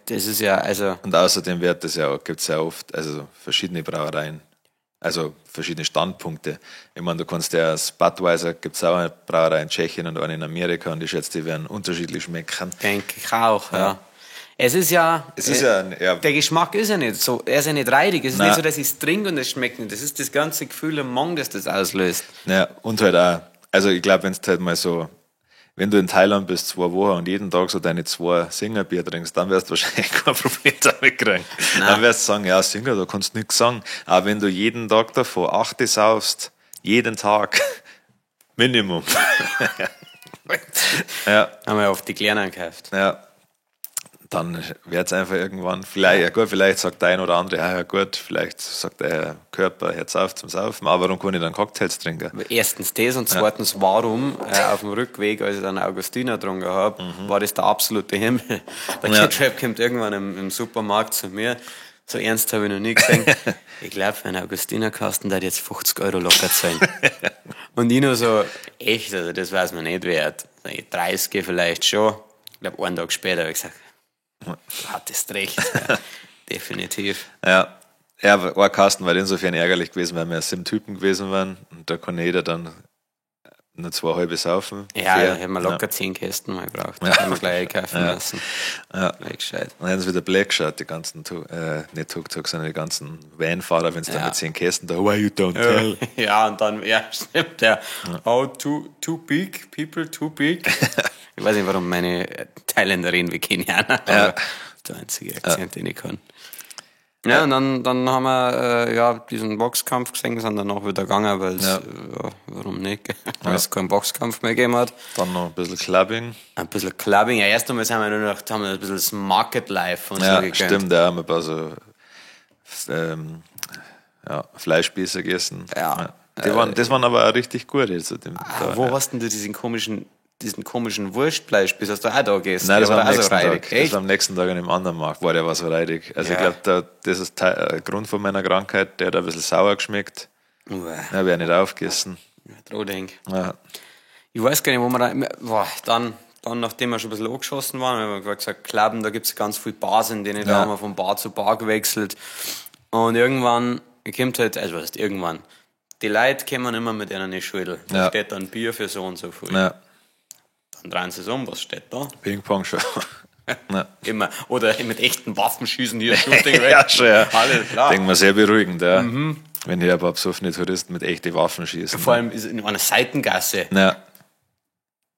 also... Und außerdem gibt es ja oft, also verschiedene Brauereien. Also verschiedene Standpunkte. Ich meine, du kannst ja aus Budweiser, gibt es auch eine Brauerei in Tschechien und eine in Amerika und ich schätze, die werden unterschiedlich schmecken. Denke ich auch, ja. Es ist ja, der Geschmack ist ja nicht so, er ist ja nicht reidig. Es ist nicht so, dass ich es trinke und es schmeckt nicht. Das ist das ganze Gefühl im Magen, das auslöst. Ja, und halt auch, also ich glaube, wenn es halt mal so, wenn du in Thailand bist 2 Wochen und jeden Tag so deine 2 Singerbier trinkst, dann wirst du wahrscheinlich kein Problem damit kriegen. Dann wirst du sagen, ja, Singer, da kannst du nichts sagen. Aber wenn du jeden Tag davon 8 saufst, jeden Tag, Minimum. Ja. Haben wir oft die Kleinen gekauft. Ja. Dann wird es einfach irgendwann, vielleicht sagt der ein oder andere, ja gut, vielleicht sagt der Körper, jetzt auf zum Saufen, aber warum kann ich dann Cocktails trinken? Erstens das und zweitens, warum auf dem Rückweg, als ich dann Augustiner getrunken habe, war das der absolute Himmel. Der Ketchup kommt irgendwann im Supermarkt zu mir, so ernst habe ich noch nie gesehen. Ich glaube, für einen Augustinerkasten da jetzt 50 Euro locker zahlen. Und ich nur so, echt, also das weiß man nicht wert. 30 vielleicht schon. Ich glaube, einen Tag später habe ich gesagt, du hattest recht. Ja, definitiv. Ja, aber ein Kasten war insofern ärgerlich gewesen, weil wir 7 Typen gewesen waren und da kann jeder dann nur 2 halbe saufen. Ja, da hätten wir locker 10 Kästen mal gebraucht. Ja. Hätten wir gleich kaufen müssen. Ja. Gleich gescheit. Dann hätten sie wieder Black geschaut, die ganzen, nicht Tuk-Tuk, sondern die ganzen Vanfahrer, wenn es dann mit 10 Kästen da, why you don't tell. Ja, und dann, stimmt, oh, too big, people too big. Ich weiß nicht, warum meine Thailänder reden wie Kenianer, aber der einzige Akzent, den ich kann. Ja, und dann haben wir diesen Boxkampf gesehen, sind dann noch wieder gegangen, weil es, warum nicht, weil es keinen Boxkampf mehr gegeben hat. Dann noch ein bisschen Clubbing. Ja, erst einmal haben wir ein bisschen das Market Life und so gegönnt. Stimmt, haben wir ein paar so Fleischspieße gegessen. Ja. Das waren aber auch richtig gut. Jetzt wo hast denn du diesen komischen diesen komischen Wurstfleischbiss hast du auch da gegessen. Nein, das war am also nächsten reidig. Tag. Das war am nächsten Tag an einem anderen Markt, war der was so reidig. Also ich glaube, das ist der Grund von meiner Krankheit, der hat ein bisschen sauer geschmeckt. Ja, habe ich nicht aufgegessen. Drohdenk. Ja. Ich weiß gar nicht, wo wir dann nachdem wir schon ein bisschen angeschossen waren, haben wir gesagt, Klappen, da gibt es ganz viele Bars, in denen da haben wir von Bar zu Bar gewechselt. Und irgendwann kommt halt, also was heißt irgendwann, die Leute kommen immer mit einer Schüttel. Da steht dann Bier für so und so viel. Ja. Dann drehen sie es um, was steht da? Ping-Pong schon. Ja. Immer. Oder mit echten Waffen schießen hier Shooting weg. Ja, schon, ja. Alles klar. Denken wir sehr beruhigend, ja. Wenn hier ein paar besoffene Touristen mit echten Waffen schießen. Vor allem ist in einer Seitengasse. Ja.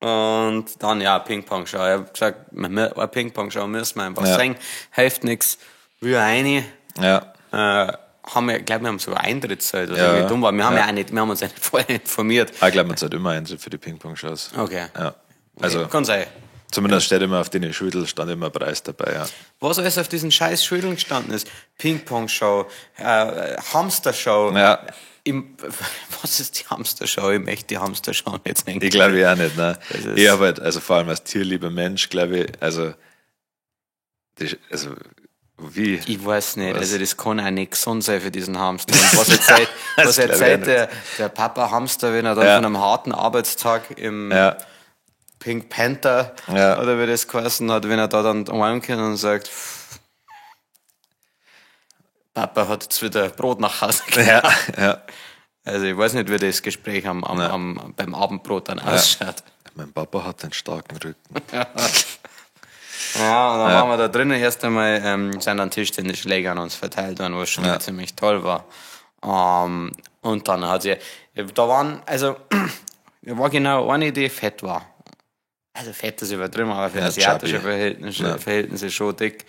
Und dann, Ping-Pong-Show. Ich habe gesagt, eine Ping-Pong-Show müssen wir einfach sagen. Hilft nichts. Wir eine. Ja. Ich glaube, wir haben sogar Eintritt gezahlt, was irgendwie dumm war. Wir haben wir haben uns ja nicht vorher informiert. Ich glaube, man zahlt immer Eintritt für die Ping-Pong-Shows. Okay. Ja. Also, okay. Kann sein. Zumindest steht immer auf den Schütteln stand immer ein Preis dabei, ja. Was alles auf diesen scheiß Schütteln gestanden ist. Ping-Pong-Show, Hamster-Show. Ja. Was ist die Hamster-Show? Ich möchte die Hamster-Show jetzt nicht. Ich glaube ich auch nicht, ne. Ich habe halt, also vor allem als tierlieber Mensch, glaube ich, wie? Ich weiß nicht, also das kann auch nicht gesund sein für diesen Hamster. Und was erzählt der Papa Hamster, wenn er dann von einem harten Arbeitstag im Pink Panther oder wie das geheißen hat, wenn er da dann umkommt und sagt, Papa hat jetzt wieder Brot nach Hause gebracht. Ja. Also ich weiß nicht, wie das Gespräch beim Abendbrot dann ausschaut. Mein Papa hat einen starken Rücken. Ja, und dann waren wir da drinnen erst einmal, sind dann Tischtennisschläger an uns verteilt worden, was schon ziemlich toll war. Und dann hat sie, da war genau eine, die fett war. Also fett ist übertrieben, aber für asiatische Verhältnisse schon dick.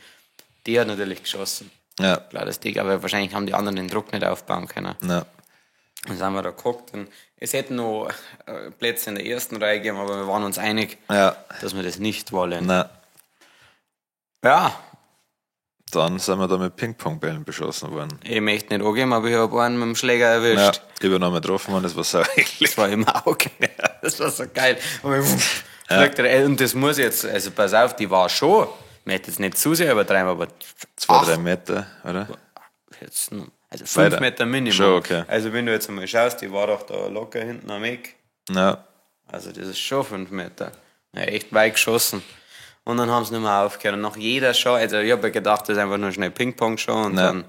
Die hat natürlich geschossen. Ja. Klar, das dick, aber wahrscheinlich haben die anderen den Druck nicht aufbauen können. Ja. Dann sind wir da geguckt und es hätten noch Plätze in der ersten Reihe gegeben, aber wir waren uns einig, dass wir das nicht wollen. Nein. Ja. Dann sind wir da mit Ping-Pong-Bällen beschossen worden. Ich möchte nicht angeben, aber ich habe einen mit dem Schläger erwischt. Ja, ich bin nochmal getroffen worden, das war so eklig. Das war im Auge. Das war so geil. Und das muss jetzt, also pass auf, die war schon, ich möchte jetzt nicht zu sehr übertreiben, aber 2-3 Meter, oder? Jetzt, also 5 Meter Minimum. Schon, okay. Also wenn du jetzt einmal schaust, die war doch da locker hinten am Eck. Ja. Also das ist schon 5 Meter. Ja, echt weit geschossen. Und dann haben sie nicht mehr aufgehört. Und nach jeder Show, also ich habe gedacht, das ist einfach nur schnell Ping-Pong-Show. Und dann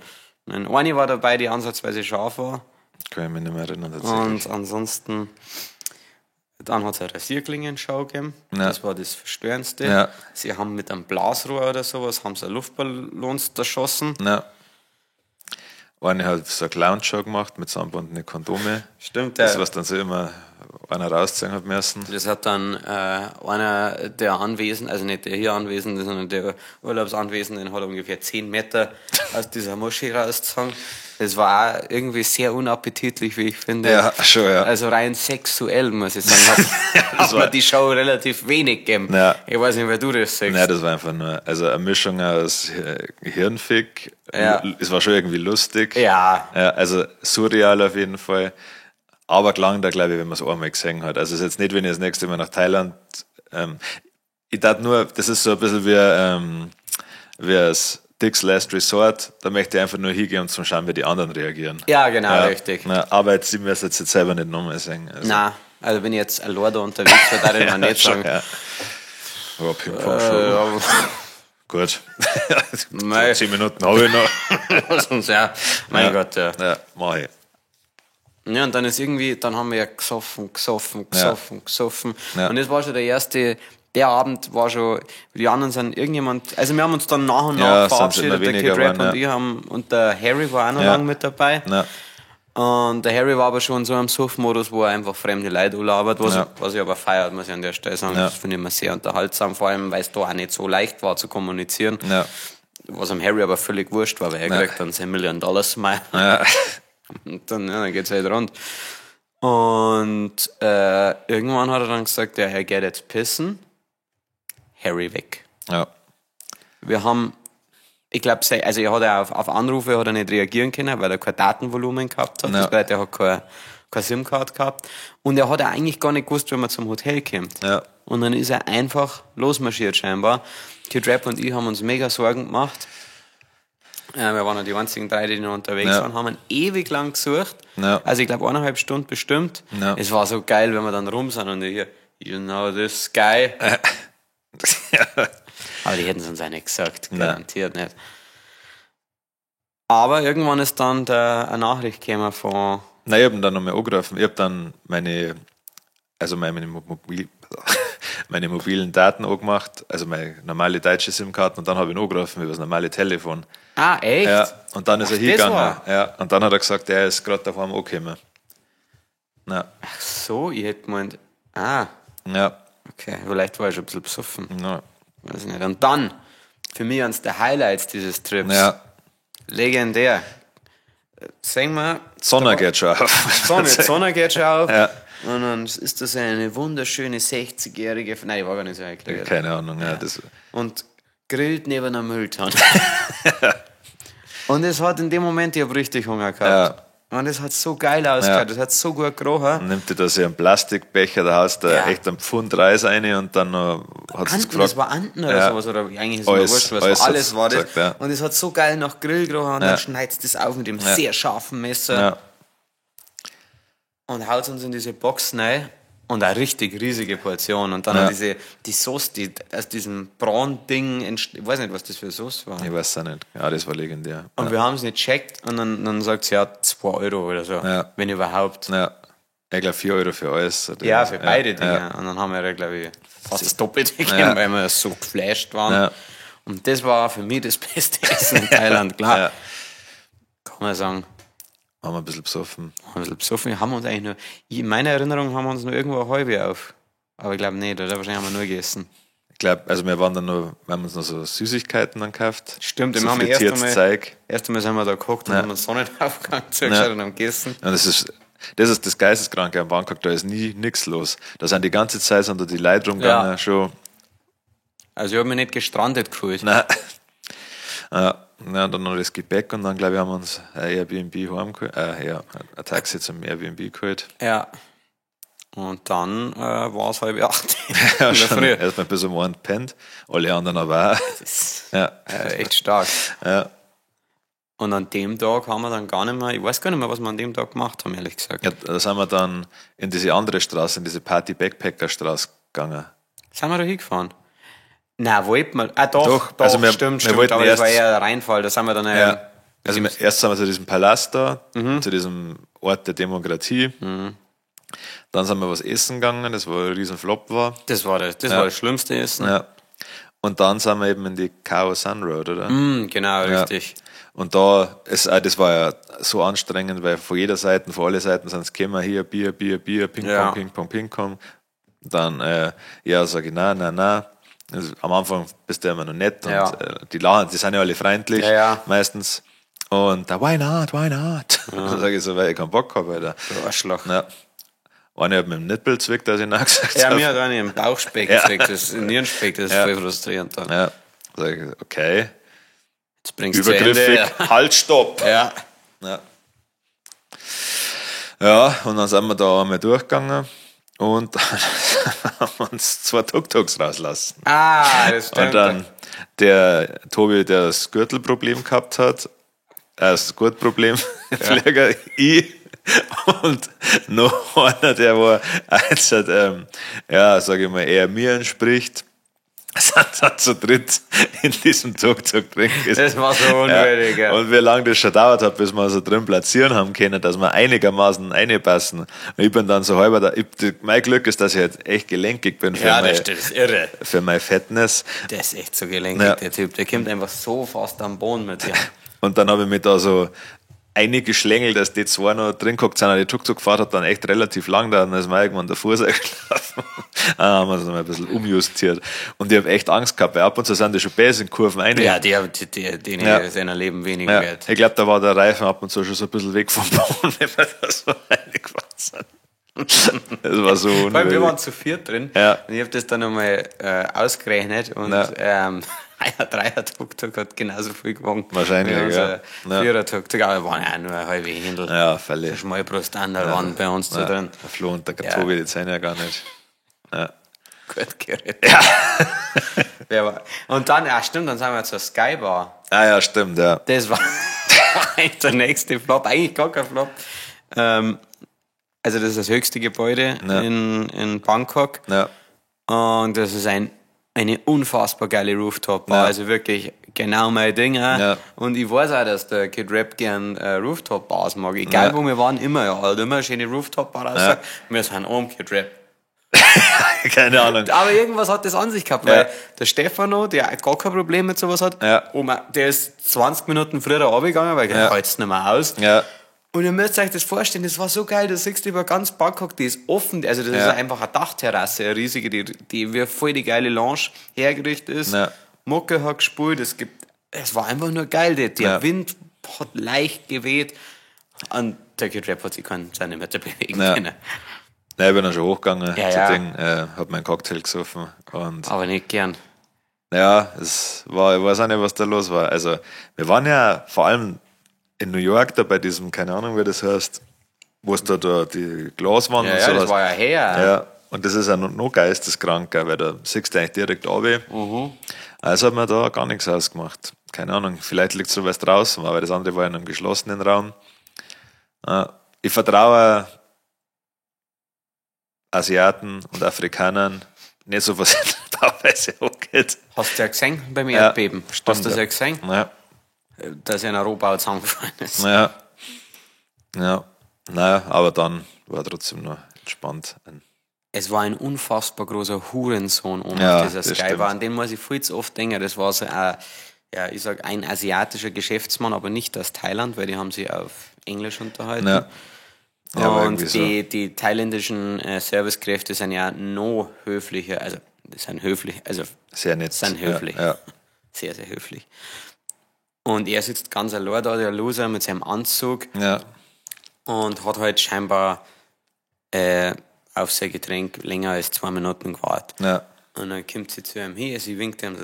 eine war dabei, die ansatzweise scharf war. Kann ich mich nicht mehr erinnern. Tatsächlich. Und ansonsten, dann hat es eine Rasierklingen-Show gegeben. Ja. Das war das Verstörendste. Ja. Sie haben mit einem Blasrohr oder sowas, haben sie Luftballons erschossen. Ja. Eine hat so eine Clown-Show gemacht mit zusammengebundenen Kondome. Stimmt, das, was dann so immer einer rausziehen hat müssen. Das hat dann einer der Anwesenden, also nicht der hier Anwesende, sondern der Urlaubsanwesende, hat ungefähr 10 Meter aus dieser Moschee rausgezogen. Das war auch irgendwie sehr unappetitlich, wie ich finde. Ja, schon, ja. Also rein sexuell, muss ich sagen, hat mir die Show relativ wenig gegeben. Ja. Ich weiß nicht, wer du das sagst. Nein, das war einfach nur, also eine Mischung aus Hirnfick. Ja. Es war schon irgendwie lustig. Ja. Also surreal auf jeden Fall. Aber klang da, glaube ich, wenn man es einmal gesehen hat. Also es ist jetzt nicht, wenn ich das nächste Mal nach Thailand, ich dachte nur, das ist so ein bisschen wie das Dick's Last Resort, da möchte ich einfach nur hingehen und zum schauen, wie die anderen reagieren. Ja, genau, richtig. Aber jetzt sind wir es jetzt selber nicht nochmal sehen. Also. Nein, also wenn ich jetzt ein Lord unterwegs wäre, darf ich mir nicht sagen. Ja. Aber Ping-Pong-Show. Gut. 10 Minuten habe ich noch. Sonst mein Gott, ja. Ja, mach ich. Ja, und dann ist irgendwie, dann haben wir ja gesoffen. Ja. Und das war schon der Abend war schon, die anderen sind irgendjemand, also wir haben uns dann nach und nach verabschiedet, der Kid Rap und ich haben, und der Harry war auch noch lange mit dabei. Ja. Und der Harry war aber schon so im Suff-Modus, wo er einfach fremde Leute anlabert, was ich aber feiert, muss ich an der Stelle sagen. Das finde ich immer sehr unterhaltsam, vor allem, weil es da auch nicht so leicht war zu kommunizieren. Ja. Was am Harry aber völlig wurscht war, weil er kriegt dann sein $1 Million Smile. Ja. Und dann geht's halt rund. Und irgendwann hat er dann gesagt, er geht jetzt pissen. Harry weg. Ja. Wir haben, ich glaube, also er hat auf Anrufe hat er nicht reagieren können, weil er kein Datenvolumen gehabt hat. Das bedeutet, er hat keine SIM-Card gehabt. Und er hat ja eigentlich gar nicht gewusst, wenn man zum Hotel kommt. Ja. Und dann ist er einfach losmarschiert scheinbar. Kid Rap und ich haben uns mega Sorgen gemacht. Wir waren ja die einzigen 3, die noch unterwegs waren, haben ihn ewig lang gesucht. Ja. Also ich glaube 1,5 Stunden bestimmt. Ja. Es war so geil, wenn wir dann rum sind und hier, you know this guy. Aber die hätten es uns auch nicht gesagt, garantiert nicht. Aber irgendwann ist dann eine Nachricht gekommen von... Nein, ich habe ihn dann nochmal angerufen. Ich habe dann meine mobilen Daten angemacht, also meine normale deutsche SIM-Karte, und dann habe ich ihn angerufen über das normale Telefon. Ah, echt? Ja, und dann ist er hingegangen. Ja, und dann hat er gesagt, er ist gerade daheim angekommen. Ja. Ach so, ich hätte gemeint... Ah, Ja. okay, vielleicht war ich schon ein bisschen besoffen. Ja. Weiß ich nicht. Und dann, für mich eines der Highlights dieses Trips, Ja. legendär. Sagen wir... Sonne geht schon auf. Sonne geht schon auf. Ja. Und dann ist das eine wunderschöne 60-jährige... Nein, die war gar nicht so alt. Keine Ahnung. Ja. Das, und grillt neben einer Mülltonne. Und es hat in dem Moment, ich habe richtig Hunger gehabt. Ja. Und es hat so geil ausgehört, es hat so gut gerochen. Nimmt dir da so einen Plastikbecher, da hast du echt einen Pfund Reis rein und dann noch hat es gefragt. Das war Anten oder sowas, oder eigentlich ist es mir wurscht, was alles war das. Gesagt, ja. Und es hat so geil nach Grill gerochen und dann schneidest du das auf mit dem sehr scharfen Messer und haut uns in diese Box rein. Und eine richtig riesige Portion. Und dann die Sauce, die aus diesem Braun-Ding entsteht. Ich weiß nicht, was das für Sauce war. Ich weiß es auch nicht. Ja, das war legendär. Und wir haben es nicht gecheckt und dann sagt sie, 2 Euro oder so. Wenn überhaupt. Ja. Ich glaube 4 Euro für alles. Oder? Ja, für beide Dinge. Ja. Und dann haben wir, glaube ich, fast das Doppelte gegeben, weil wir so geflasht waren. Ja. Und das war für mich das beste Essen in Thailand, klar. Kann man sagen. Haben wir ein bisschen besoffen. Wir haben uns eigentlich nur, in meiner Erinnerung haben wir uns nur irgendwo eine halbe auf. Aber ich glaube nicht, oder? Wahrscheinlich haben wir nur gegessen. Ich glaube, also wir haben uns noch so Süßigkeiten dann gekauft. Stimmt, so wir haben erst einmal sind wir da gekocht und haben uns Sonnenaufgang zugeschaut und haben gegessen. Und das ist das Geisteskranke am Bangkok, da ist nie nichts los. Da sind die ganze Zeit die Leute rumgegangen, schon. Also ich habe mich nicht gestrandet gefühlt. Nein. Dann noch das Gepäck und dann, glaube ich, haben wir uns ein Airbnb heimgeholt, ein Taxi zum Airbnb geholt. Ja. Und dann war es 7:30. Ja, schon erstmal bis um 1 pennt, alle anderen aber auch. Das ist echt stark. Ja. Und an dem Tag haben wir dann gar nicht mehr, ich weiß gar nicht mehr, was wir an dem Tag gemacht haben, ehrlich gesagt. Ja, da sind wir dann in diese andere Straße, in diese Party-Backpacker-Straße gegangen. Sind wir da hingefahren? Nein, wollten wir. Doch, also stimmt. Aber das war eher ein Reinfall. Da sind wir dann. Also erst sind wir zu diesem Palast da, zu diesem Ort der Demokratie. Dann sind wir was essen gegangen, das war ein riesen Flop war. Das war das schlimmste Essen. Ja. Und dann sind wir eben in die Khao San Road, oder? Genau, richtig. Und das war ja so anstrengend, weil von alle Seiten sind es gekommen, hier Bier, Ping-Pong, Ping-Pong, Ping-Pong. Dann, sage ich, nein. Also, am Anfang bist du immer noch nett und die lachen, die sind ja alle freundlich meistens. Und why not? Dann sage ich so, weil ich keinen Bock habe, Alter. Du Arschloch. Ja. Einer hat mit dem Nippel zwickt, als ich nachgesagt habe. Ja, mir hat einer im Bauchspeck zwickt, das Nierenspeck, das ist voll frustrierend dann. Ja, sag ich, okay. Jetzt bringst du übergriffig, halt, stopp. Ja, und dann sind wir da einmal durchgegangen. Und dann haben wir uns 2 Tuk-Tuks rauslassen. Das stimmt. Und dann der Tobi, der das Gürtelproblem gehabt hat, das Gurtproblem, Pfleger, ich und noch einer, der war jetzt sage ich mal, eher mir entspricht, sind dann zu dritt in diesem Tuk-Tuk drin gewesen. Das war so unwürdig. Ja. Und wie lange das schon dauert hat, bis wir so drin platzieren haben können, dass wir einigermaßen reinpassen. Und ich bin dann so halber mein Glück ist, dass ich jetzt echt gelenkig bin das ist irre. Für mein Fitness. Der ist echt so gelenkig, der Typ. Der kommt einfach so fast am Boden mit dir. Und dann habe ich mich da so eingeschlängelt, dass die 2 noch drin geguckt sind. Die Tuk-Tuk-Fahrt hat dann echt relativ lang gedauert, dann ist mir irgendwann der Fuß eingeschlafen. Haben wir uns noch mal ein bisschen umjustiert. Und ich habe echt Angst gehabt, weil ab und zu sind die schon besser in Kurven rein. Ja, denen ist ein Leben weniger wert. Ich glaube, da war der Reifen ab und zu schon so ein bisschen weg vom Boden, wenn wir da so reingefahren sind. Das war so unwürdig. Wir waren zu 4 drin und ich habe das dann nochmal ausgerechnet und Dreier-Tuk-Tuk hat genauso viel gewogen. Wahrscheinlich, ja. Vierer-Tuk-Tuk, aber waren ja auch nur eine halbe Händel. Ja, völlig. Schmalbrust-Anderl waren bei uns so drin. Der Flo und der Tobi, die sind ja gar nicht. Ja. Gut geredet. Ja. Und dann, stimmt, dann sind wir zur Skybar. Ja, stimmt, ja. Das war eigentlich der nächste Flop, eigentlich gar kein Flop. Also das ist das höchste Gebäude in Bangkok. Ja. Und das ist eine unfassbar geile Rooftop-Bar. Ja. Also wirklich genau mein Ding. Ja. Und ich weiß auch, dass der Kid Rap gern Rooftop-Bars mag. Egal wo wir waren, immer. Halt immer eine schöne Rooftop-Bar aussagt. Wir sind oben Kid Rap. Keine Ahnung. Aber irgendwas hat das an sich gehabt, weil der Stefano, der gar kein Problem mit sowas hat, der ist 20 Minuten früher runtergegangen, weil er hält es nicht mehr aus. Ja. Und ihr müsst euch das vorstellen, das war so geil, da siehst du über ganz Bangkok, die ist offen, also das ist einfach eine Dachterrasse, eine riesige, die wie voll die geile Lounge hergerichtet ist. Ja. Mucke hat gespielt, es war einfach nur geil, der Wind hat leicht geweht und der Kid Rap hat sich seine Mitte bewegen können. Nein, ich bin dann schon hochgegangen, hab meinen Cocktail gesoffen. Aber nicht gern. Ja, ich weiß auch nicht, was da los war. Also, wir waren ja vor allem in New York da bei diesem, keine Ahnung, wie das heißt, wo es da die Glaswand und so. Ja, das war ja her. Ja, und das ist ja noch geisteskranker, weil da siehst du eigentlich direkt runter. Also hat man da gar nichts ausgemacht. Keine Ahnung, vielleicht liegt sowas draußen, aber das andere war in einem geschlossenen Raum. Ich vertraue Asiaten und Afrikanern nicht so, was in der Bauweise angeht. Hast du ja gesehen beim Erdbeben? Stimmt, hast du das ja gesehen? Ja. Dass er in Europa zusammengefallen ist. Ja. Naja, aber dann war trotzdem noch entspannt. Es war ein unfassbar großer Hurensohn auf dieser Skybar, an den muss ich viel zu oft denken. Das war so ein asiatischer Geschäftsmann, aber nicht aus Thailand, weil die haben sich auf Englisch unterhalten. Ja. Und die thailändischen Servicekräfte sind ja noch höflicher, also sind höflich, also sehr nett. Sind höflich. Ja. Sehr, sehr höflich. Und er sitzt ganz allein da, der Loser, mit seinem Anzug. Ja. Und hat halt scheinbar auf sein Getränk länger als 2 Minuten gewartet. Ja. Und dann kommt sie zu ihm hin, sie winkt ihm,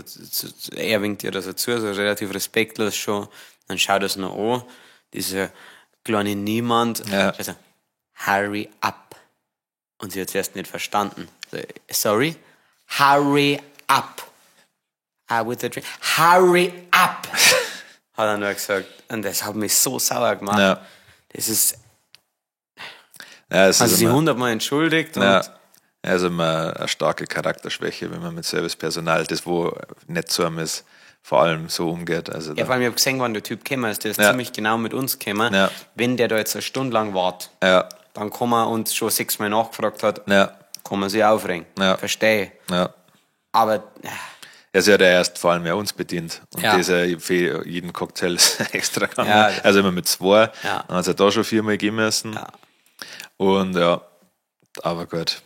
er winkt ihr das zu, also relativ respektlos schon. Dann schaut er es noch an, dieser kleine Niemand. Also, hurry up. Und sie hat es erst nicht verstanden. Sorry? Hurry up. With the drink. Hurry up. Hat er nur gesagt. Und das hat mich so sauer gemacht. Ja. Das ist... also sie 100-mal entschuldigt. Also immer eine starke Charakterschwäche, wenn man mit Servicepersonal, das wo nicht zu einem ist, vor allem so umgeht. Also vor allem, ich habe gesehen, wann der Typ gekommen ist, der ist ziemlich genau mit uns gekommen. Ja. Wenn der da jetzt 1 Stunde lang wartet, dann kann man uns schon 6-mal nachgefragt hat, kann man sich aufregen. Verstehe. Ja. Aber... Also hat er erst vor allem uns bedient. Und das ist ja für jeden Cocktail extra gegangen. Ja. Also immer mit 2. Ja. Dann hat es da schon 4-mal geben müssen. Ja. Und aber gut.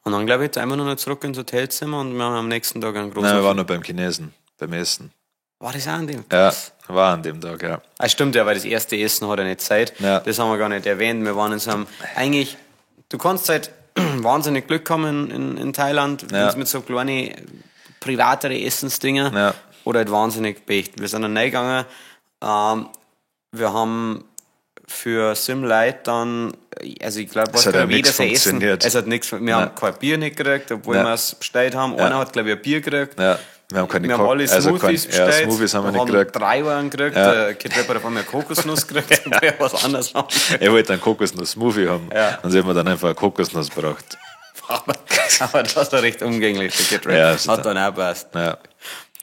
Und dann, glaube ich, jetzt einfach nur noch zurück ins Hotelzimmer und wir haben am nächsten Tag einen großen... Nein, wir waren noch beim Chinesen, beim Essen. War das auch an dem Tag? Ja, war an dem Tag, ja. Stimmt, weil das erste Essen hat er nicht Zeit. Ja. Das haben wir gar nicht erwähnt. Wir waren in so einem... Eigentlich, du kannst halt wahnsinnig Glück haben in Thailand, wenn es mit so kleinen, privatere Essensdinger oder halt wahnsinnig Pech. Wir sind dann reingegangen, wir haben für Simlight dann, also ich glaube, was für jeder sein Essen, es hat nichts, wir haben kein Bier nicht gekriegt, obwohl wir es bestellt haben. Einer hat, glaube ich, ein Bier gekriegt. Ja. Wir haben alle Smoothies bestellt. Smoothies haben wir nicht gekriegt. 3 Waren gekriegt. Der Kid Rapper hat auf einmal Kokosnuss gekriegt, und wir was anderes haben. Er wollte einen Kokosnuss-Smoothie haben. Ja. Und sie haben mir dann einfach eine Kokosnuss gebracht. Aber das war recht umgänglich, der Kid Rapper. Hat dann auch passt. Ja.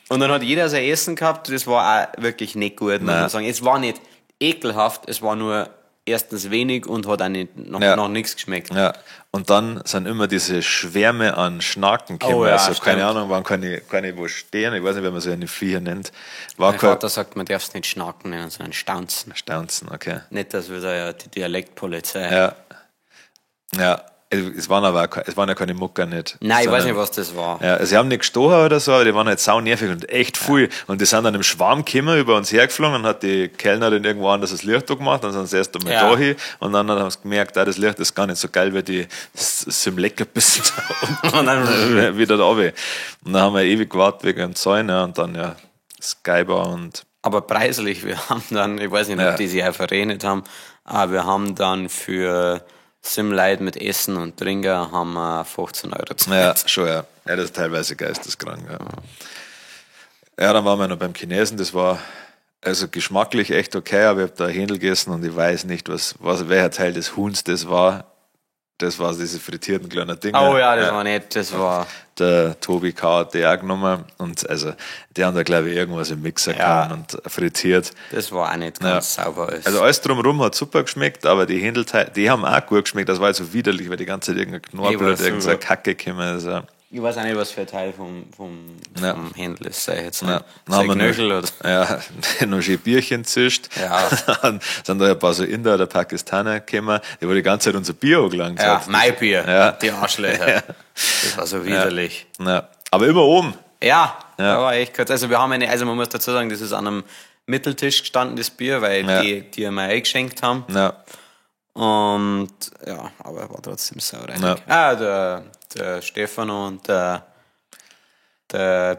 Und dann hat jeder sein Essen gehabt, das war auch wirklich nicht gut, muss man sagen. Es war nicht ekelhaft, es war nur erstens wenig und hat auch nicht noch nichts geschmeckt. Ja. Und dann sind immer diese Schwärme an Schnaken gekommen. Also keine Ahnung, waren keine wo stehen. Ich weiß nicht, wie man so eine Viecher nennt. Mein Vater sagt, man darf es nicht Schnaken nennen, sondern Staunzen. Staunzen, okay. Nicht, dass wir da die Dialektpolizei. Ja. Es waren ja keine Mucker nicht. Nein, ich weiß nicht, was das war. Ja, sie haben nicht gestochen oder so, aber die waren halt sau nervig und echt viel. Ja. Und die sind dann im Schwarm gekommen, über uns hergeflogen, und hat die Kellnerin irgendwo anders das Licht gemacht, dann sind sie erst einmal da hin und dann haben sie gemerkt, das Licht ist gar nicht so geil, weil die sind lecker bisschen und dann wieder da runter. Und dann haben wir ewig gewartet wegen dem Zäun, und dann Skybar und... Aber preislich, wir haben dann, ich weiß nicht, ob die sich auch verrechnet haben, aber wir haben dann für Simleid mit Essen und Trinken haben wir 15 Euro gezahlt. Ja, schon, ja. Ja, das ist teilweise geisteskrank, ja. Ja, dann waren wir noch beim Chinesen, das war also geschmacklich echt okay, aber ich habe da Händel gegessen und ich weiß nicht, welcher Teil des Huhns das war. Das war diese frittierten kleinen Dinge. Oh ja, das war nett, das war... Der Tobi K. hat die auch genommen und also die haben da glaube ich irgendwas im Mixer gehauen und frittiert. Das war auch nicht ganz sauber. Also alles drumherum hat super geschmeckt, aber die Händelteile, die haben auch gut geschmeckt, das war halt so widerlich, weil die ganze Zeit irgendein Knorpel oder irgendeine Kacke gekommen ist. Also. Ich weiß auch nicht, was für ein Teil vom Händel ist, sei jetzt nicht. Sein Knöchel oder? Ja, noch schön Bierchen zischt. Ja. Dann sind da ein paar so Inder oder Pakistaner gekommen, die wohl die ganze Zeit unser Bier angelangt. Ja, mein Bier, die Arschlöcher. Ja. Das war so widerlich. Ja. Aber immer oben. Ja, da war echt kurz. Also wir haben also man muss dazu sagen, das ist an einem Mitteltisch gestanden, das Bier, weil die mir eingeschenkt haben. Ja. Und ja, aber war trotzdem saureinig. Ja. Der Stefano und der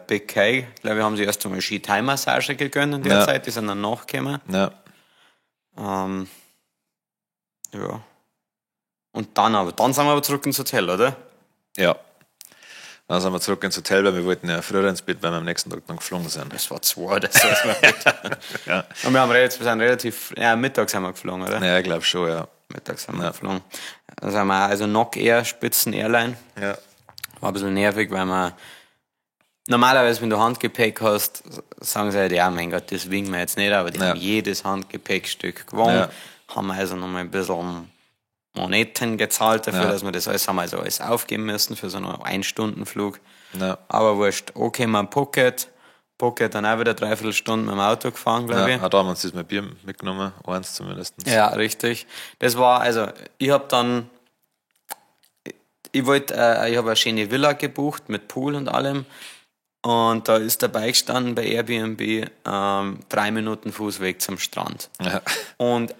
Big K, glaube ich, haben sie erst einmal Ski-Thai-Massage gegönnt in der Zeit, die sind dann nachgekommen. Ja. Ja. Und dann sind wir aber zurück ins Hotel, oder? Ja. Dann sind wir zurück ins Hotel, weil wir wollten ja früher ins Bett, weil wir am nächsten Tag dann geflogen sind. Das war 2, das ist ja. Und wir sind relativ, mittags sind wir geflogen, oder? Ja, ich glaube schon, ja. Mittags sind wir geflogen. Da sind wir also Nock Air, Spitzen-Airline. Ja. War ein bisschen nervig, weil man normalerweise, wenn du Handgepäck hast, sagen sie halt, ja, mein Gott, das winken wir jetzt nicht, aber die haben jedes Handgepäckstück gewonnen, haben also nochmal ein bisschen Moneten gezahlt dafür, dass wir das alles haben, also alles aufgeben müssen für so einen 1-Stunden-Flug. Ja. Aber wurscht, okay, mein Pocket dann auch wieder 3/4 Stunden mit dem Auto gefahren, glaube ich. Hat damals das mit Bier mitgenommen, eins zumindest. Ja, richtig. Das war, also, ich habe eine schöne Villa gebucht mit Pool und allem. Und da ist dabei gestanden bei Airbnb 3 Minuten Fußweg zum Strand. Ja. Und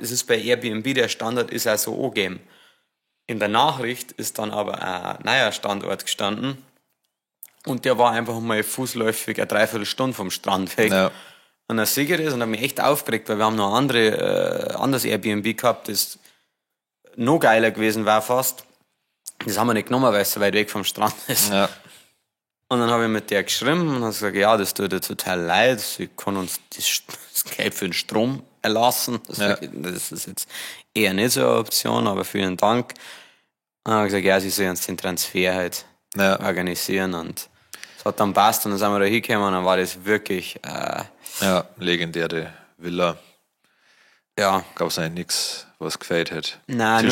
es ist bei Airbnb, der Standort ist auch so angegeben. In der Nachricht ist dann aber ein neuer Standort gestanden. Und der war einfach mal fußläufig eine 3/4 Stunde vom Strand weg. Ja. Und dann sehe ich das und habe mich echt aufgeregt, weil wir haben noch anderes Airbnb gehabt, das noch geiler gewesen war fast. Das haben wir nicht genommen, weil es so weit weg vom Strand ist. Ja. Und dann habe ich mit der geschrieben und habe gesagt, ja, das tut dir total leid, sie kann uns das Geld für den Strom erlassen. Das ist jetzt eher nicht so eine Option, aber vielen Dank. Und dann habe ich gesagt, ja, sie sollen uns den Transfer halt organisieren und es hat dann passt und dann sind wir da hingekommen und dann war das wirklich... legendäre Villa. Ja. Gab es eigentlich nichts, was gefällt hat. Nein,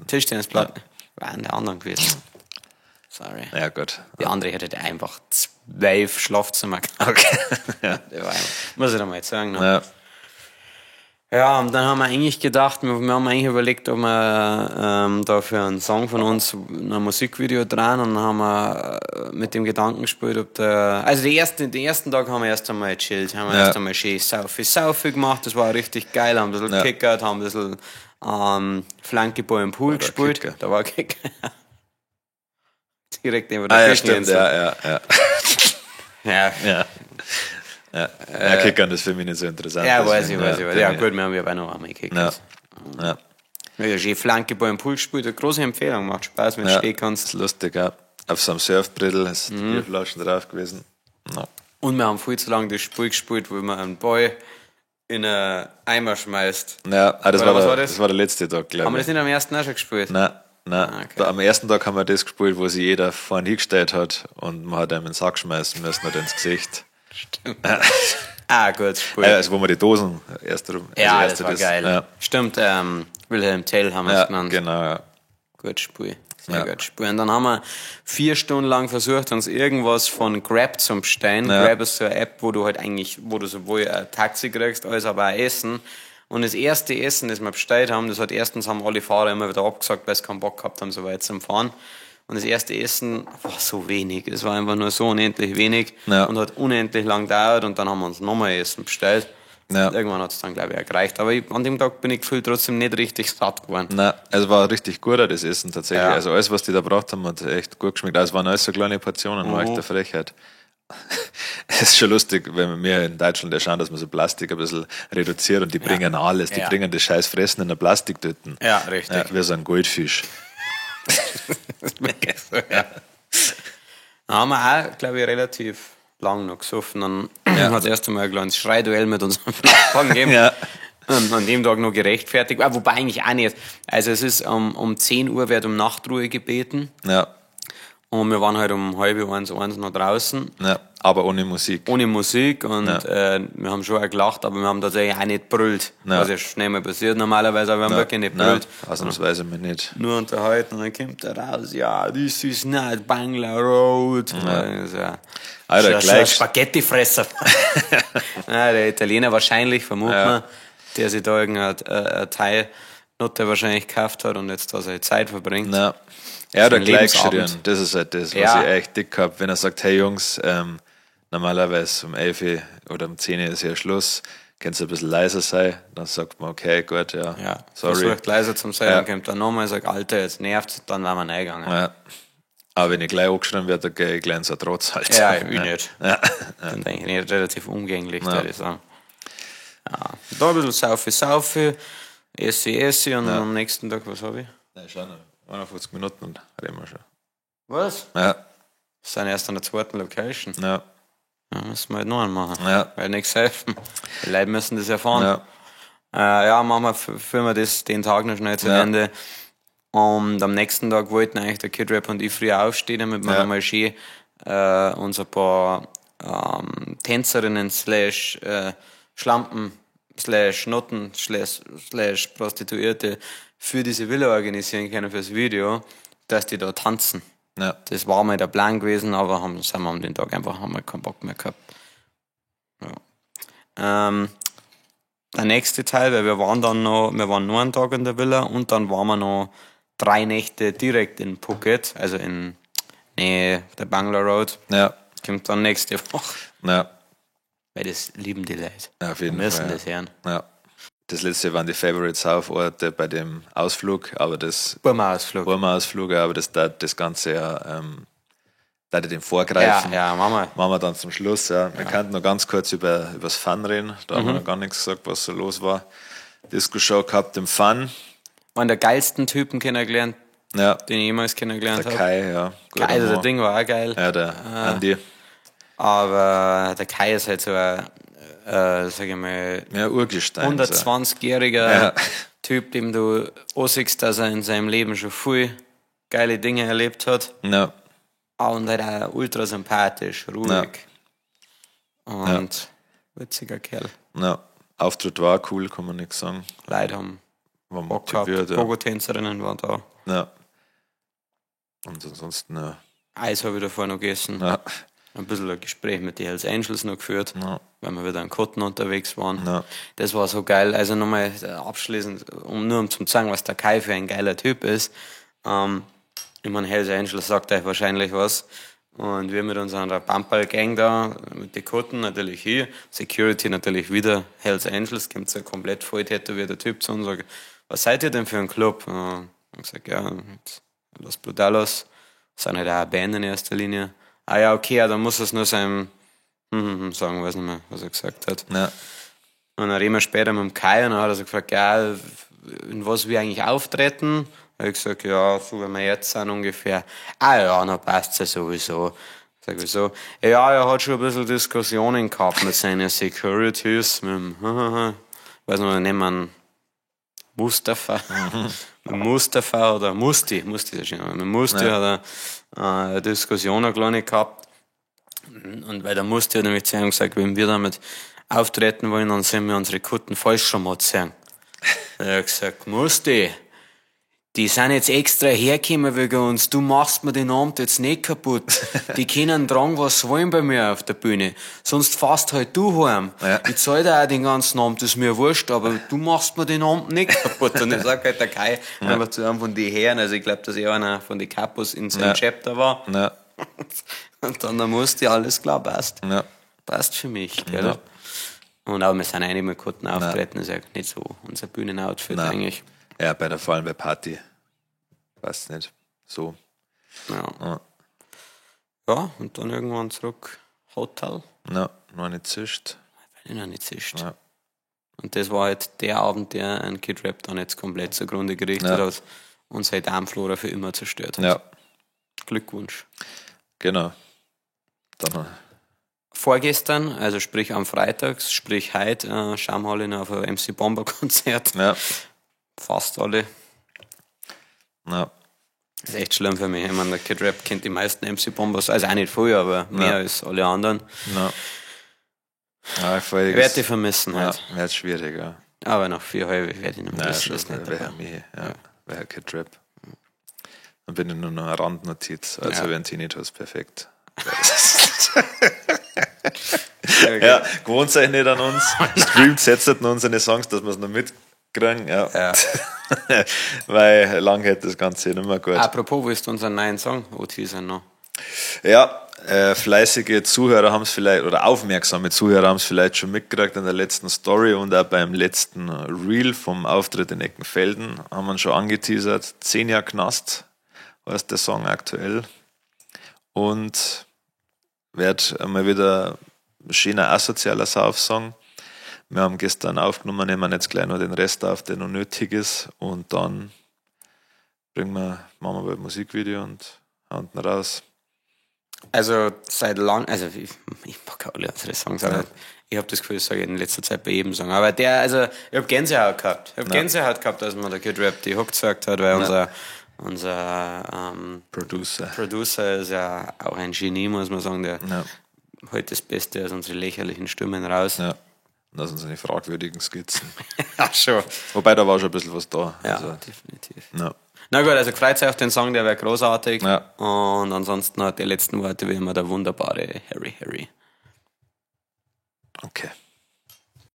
Tischtennisplatten. Waren der anderen gewesen. Sorry. Ja, gut. Die andere hätte einfach 12 Schlafzimmer gehabt. Okay. Ja. Muss ich da mal jetzt sagen. Ne? Ja, und dann haben wir eigentlich gedacht, wir haben eigentlich überlegt, ob wir da für einen Song von uns ein Musikvideo drehen und dann haben wir mit dem Gedanken gespielt, ob also den ersten Tag haben wir erst einmal gechillt, haben wir erst einmal schön Saufi gemacht, das war richtig geil, haben ein bisschen gekickert, haben ein bisschen Flankeball im Pool gespielt. Kicker. Da war Kicker. Direkt neben der Kücheninsel. Ja, Kickern ist für mich nicht so interessant. Ja, weiß ich. Ja, gut, wir haben ja auch noch einmal gekickert. Ja. Ja, schön Flankeball im Pool gespielt, eine große Empfehlung, macht Spaß, wenn du stehen kannst. Das ist lustig, ja. Auf so einem Surfbrettel ist die Bierflaschen drauf gewesen. No. Und wir haben viel zu lange das Spiel gespielt, wo man einen Ball in einen Eimer schmeißt. Ja, das war der letzte Tag, glaube ich. Haben wir das nicht am ersten auch schon gespielt? Nein. Okay. Am ersten Tag haben wir das gespielt, wo sich jeder vorne hingestellt hat und man hat einem einen Sack schmeißen müssen oder ins Gesicht. Stimmt. Gut, Spiel. Also wo wir die Dosen erst rum. Ja, das war geil. Ja. Stimmt, Wilhelm Tell haben wir es genannt. Genau, ja. Gut Spiel. Sehr gut Spiel. Und dann haben wir 4 Stunden lang versucht, uns irgendwas von Grab zu bestellen. Ja. Grab ist so eine App, wo du halt eigentlich, wo du sowohl ein Taxi kriegst, als aber auch Essen. Und das erste Essen, das wir bestellt haben, das hat erstens haben alle Fahrer immer wieder abgesagt, weil sie keinen Bock gehabt haben, so weit zu fahren. Und das erste Essen war so wenig. Es war einfach nur so unendlich wenig und hat unendlich lang gedauert. Und dann haben wir uns nochmal Essen bestellt. Ja. Irgendwann hat es dann, glaube ich, auch gereicht. Aber an dem Tag bin ich gefühlt trotzdem nicht richtig satt geworden. Nein, es war richtig gut, das Essen tatsächlich. Ja. Also alles, was die da gebracht haben, hat echt gut geschmeckt. Also es waren alles so kleine Portionen, war echt eine Frechheit. Es ist schon lustig, wenn wir in Deutschland schauen, dass man so Plastik ein bisschen reduziert und die bringen alles. Die bringen das scheiß Fressen in der Plastiktüten. Ja, richtig. Ja, wir sind Goldfisch. Ja. Dann haben wir auch, glaube ich, relativ lang noch gesoffen. Dann hat es erst einmal ein kleines Schreiduell mit unserem Nachbarn gegeben. Ja. Und an dem Tag noch gerechtfertigt. Wobei eigentlich auch nicht. Also es ist um 10 Uhr wird um Nachtruhe gebeten. Ja. Und wir waren halt um 12:30 noch draußen. Ja, aber ohne Musik. Ohne Musik und wir haben schon auch gelacht, aber wir haben tatsächlich auch nicht brüllt. Ja. Was ja schnell mal passiert normalerweise, aber wir haben wirklich nicht brüllt. Ausnahmsweise mir nicht. Nur unterhalten und dann kommt er raus, ja, this is not Bangla Road. Ja. Also, ein Spaghettifresser. Der Italiener wahrscheinlich, vermuten wir, der sich da irgendeine Teilnote wahrscheinlich gekauft hat und jetzt da seine Zeit verbringt. Ja. Ja, der gleich schreien. Das ist halt das, was ich echt dick hab. Wenn er sagt, hey Jungs, normalerweise um 11 oder um 10 ist ja Schluss, kannst du ein bisschen leiser sein, dann sagt man, okay, gut, sorry. Versucht leiser zu sein, dann kommt er nochmal und sagt, Alter, jetzt nervt's, dann werden wir reingegangen. Ja. Aber wenn ich gleich angeschrieben werde, dann gehe ich gleich in so Trotz halt. Ja, ich nicht. Ja. Dann denke ich nicht, relativ umgänglich, würde ich sagen. Ja. Da ein bisschen Saufi, Essi und am nächsten Tag, was habe ich? Nein, schon noch. 51 Minuten und reden wir schon. Was? Ja. Wir sind erst an der zweiten Location. Ja. Müssen wir halt noch einen machen. Ja. Weil nichts helfen. Die Leute müssen das erfahren. Machen wir, führen wir den Tag noch schnell zu Ende. Und am nächsten Tag wollten eigentlich der Kid Rap und ich früher aufstehen, damit wir mal schön uns ein paar Tänzerinnen / Schlampen / Noten / Prostituierte für diese Villa organisieren können fürs Video, dass die da tanzen. Ja. Das war mal der Plan gewesen, aber sind wir an den Tag einfach haben wir keinen Bock mehr gehabt. Ja. Der nächste Teil, weil wir waren nur einen Tag in der Villa und dann waren wir noch 3 Nächte direkt in Phuket, also in Nähe der Bangla Road. Ja. Kommt dann nächste Woche. Ja. Weil das lieben die Leute. Ja, auf jeden Fall. Wir müssen Fall. Das hören. Ja. Das letzte waren die Favorite South-Orte bei dem Ausflug, aber das Burma-Ausflug, aber das Ganze da den vorgreifen. Ja, machen wir dann zum Schluss. Ja. Wir könnten noch ganz kurz über das Fun reden. Da haben wir noch gar nichts gesagt, was so los war. Disco-Show gehabt im Fun. Einen der geilsten Typen kennengelernt, den ich jemals kennengelernt habe. Der Kai, ja. Also das Ding war auch geil. Ja, der Andi. Aber der Kai ist halt so ein, sag ich mal, Urgestein. 120-jähriger Typ, dem du aussiehst, dass er in seinem Leben schon viel geile Dinge erlebt hat. Ja. Und halt auch ultra sympathisch, ruhig. Und witziger Kerl. Ja. Auftritt war cool, kann man nicht sagen. Leute haben Bock gehabt. Pogo-Tänzerinnen waren da. Ja. Und ansonsten, Eis habe ich davor noch gegessen. Ja. Ein bisschen ein Gespräch mit den Hells Angels noch geführt, weil wir wieder in Kotten unterwegs waren. Ja. Das war so geil. Also nochmal abschließend, um zu sagen, was der Kai für ein geiler Typ ist. Ich meine, Hells Angels sagt euch wahrscheinlich was. Und wir mit unserer Bumper-Gang da, mit den Kotten natürlich hier, Security natürlich wieder, Hells Angels, kommt so ein komplett voll tätowierter Typ zu uns und sagt, was seid ihr denn für ein Club? Und ich gesagt, ja, Los Brutalos, sind halt auch eine Band in erster Linie. Ah ja, okay, dann muss es nur sein, sagen, weiß nicht mehr, was er gesagt hat. Ja. Und dann reden wir später mit dem Kai und dann hat er so gefragt, ja, in was wir eigentlich auftreten. Da habe ich gesagt, ja, so wie wir jetzt sind ungefähr. Ah ja, dann passt es ja sowieso. Sag ich so, ja, er hat schon ein bisschen Diskussionen gehabt mit seinen Securities, mit dem, weiß nicht, wir nehmen Mustafa. Mit Mustafa oder Musti ist ja schon, mit Musti hat er eine Diskussion eine kleine gehabt. Und weil der Musti hat nämlich zu ihm gesagt, wenn wir damit auftreten wollen, dann sehen wir unsere Kutten falsch schon mal sehen. Er hat gesagt, Musti, die sind jetzt extra hergekommen wegen uns, du machst mir den Abend jetzt nicht kaputt. Die können tragen, was sie wollen bei mir auf der Bühne. Sonst fährst halt du heim. Ja. Ich zahl dir auch den ganzen Abend, das ist mir wurscht, aber du machst mir den Abend nicht kaputt. Und ich sag halt der Kai einfach zu einem von den Herren, also ich glaube, dass er einer von den Kapos in seinem Chapter war. Ja. Und dann musste alles klar, passt. Ja. Passt für mich, gell? Ja. Und auch wir sind einige Mal Kunden auftreten, ist ja nicht so unser Bühnenoutfit eigentlich. Ja, vor allem bei Party. Weiß nicht. So. Ja. Ja, und dann irgendwann zurück Hotel. Ja, noch nicht zischt. Weil ich noch nicht zischt. Ja. Und das war halt der Abend, der ein Kid Rap dann jetzt komplett zugrunde gerichtet hat und seine Darmflora für immer zerstört hat. Ja. Glückwunsch. Genau. Dann vorgestern, also sprich am Freitag, sprich heute, schauen wir alle auf ein MC Bomber Konzert. Ja. Fast alle. Ja. Das ist echt schlimm für mich. Ich meine, der Kid Rap kennt die meisten MC Bombers, also auch nicht viel, aber mehr als alle anderen. Ja, ich werde die vermissen halt. Ja, wird schwierig, ja. Aber nach 4 werde ich nicht mehr wissen. Wäre Kid Rap. Dann bin ich nur noch eine Randnotiz, also wären Tinnitus perfekt. Ja, gewohnt euch nicht an uns. Streamt, setzt an unsere Songs, dass wir es noch mitkriegen. Ja. Weil lang hätte das Ganze nicht mehr gut. Apropos, willst du unseren neuen Song teasern noch? Ja, fleißige Zuhörer haben es vielleicht, oder aufmerksame Zuhörer haben es vielleicht schon mitgekriegt in der letzten Story und auch beim letzten Reel vom Auftritt in Eckenfelden haben wir schon angeteasert. 10 Jahre Knast heißt der Song aktuell. Und wird mal wieder ein schöner asozialer Sauf-Song. Wir haben gestern aufgenommen, nehmen jetzt gleich noch den Rest auf, der noch nötig ist. Und dann machen wir bald ein Musikvideo und hauen ihn raus. Also seit lang, also ich mag alle unsere Songs, aber ich habe das Gefühl, das sage ich in letzter Zeit bei jedem Song. Aber ich habe Gänsehaut gehabt. Als mir der Kid Rap die Hook gesagt hat, weil unser Producer ist ja auch ein Genie, muss man sagen, der heute das Beste aus unseren lächerlichen Stimmen raus. Ja. Das sind seine fragwürdigen Skizzen. Ach schon. Wobei, da war schon ein bisschen was da. Ja, also, definitiv. Ja. Na gut, also freut sich auf den Song, der wäre großartig. Ja. Und ansonsten hat die letzten Worte wie immer der wunderbare Harry. Okay.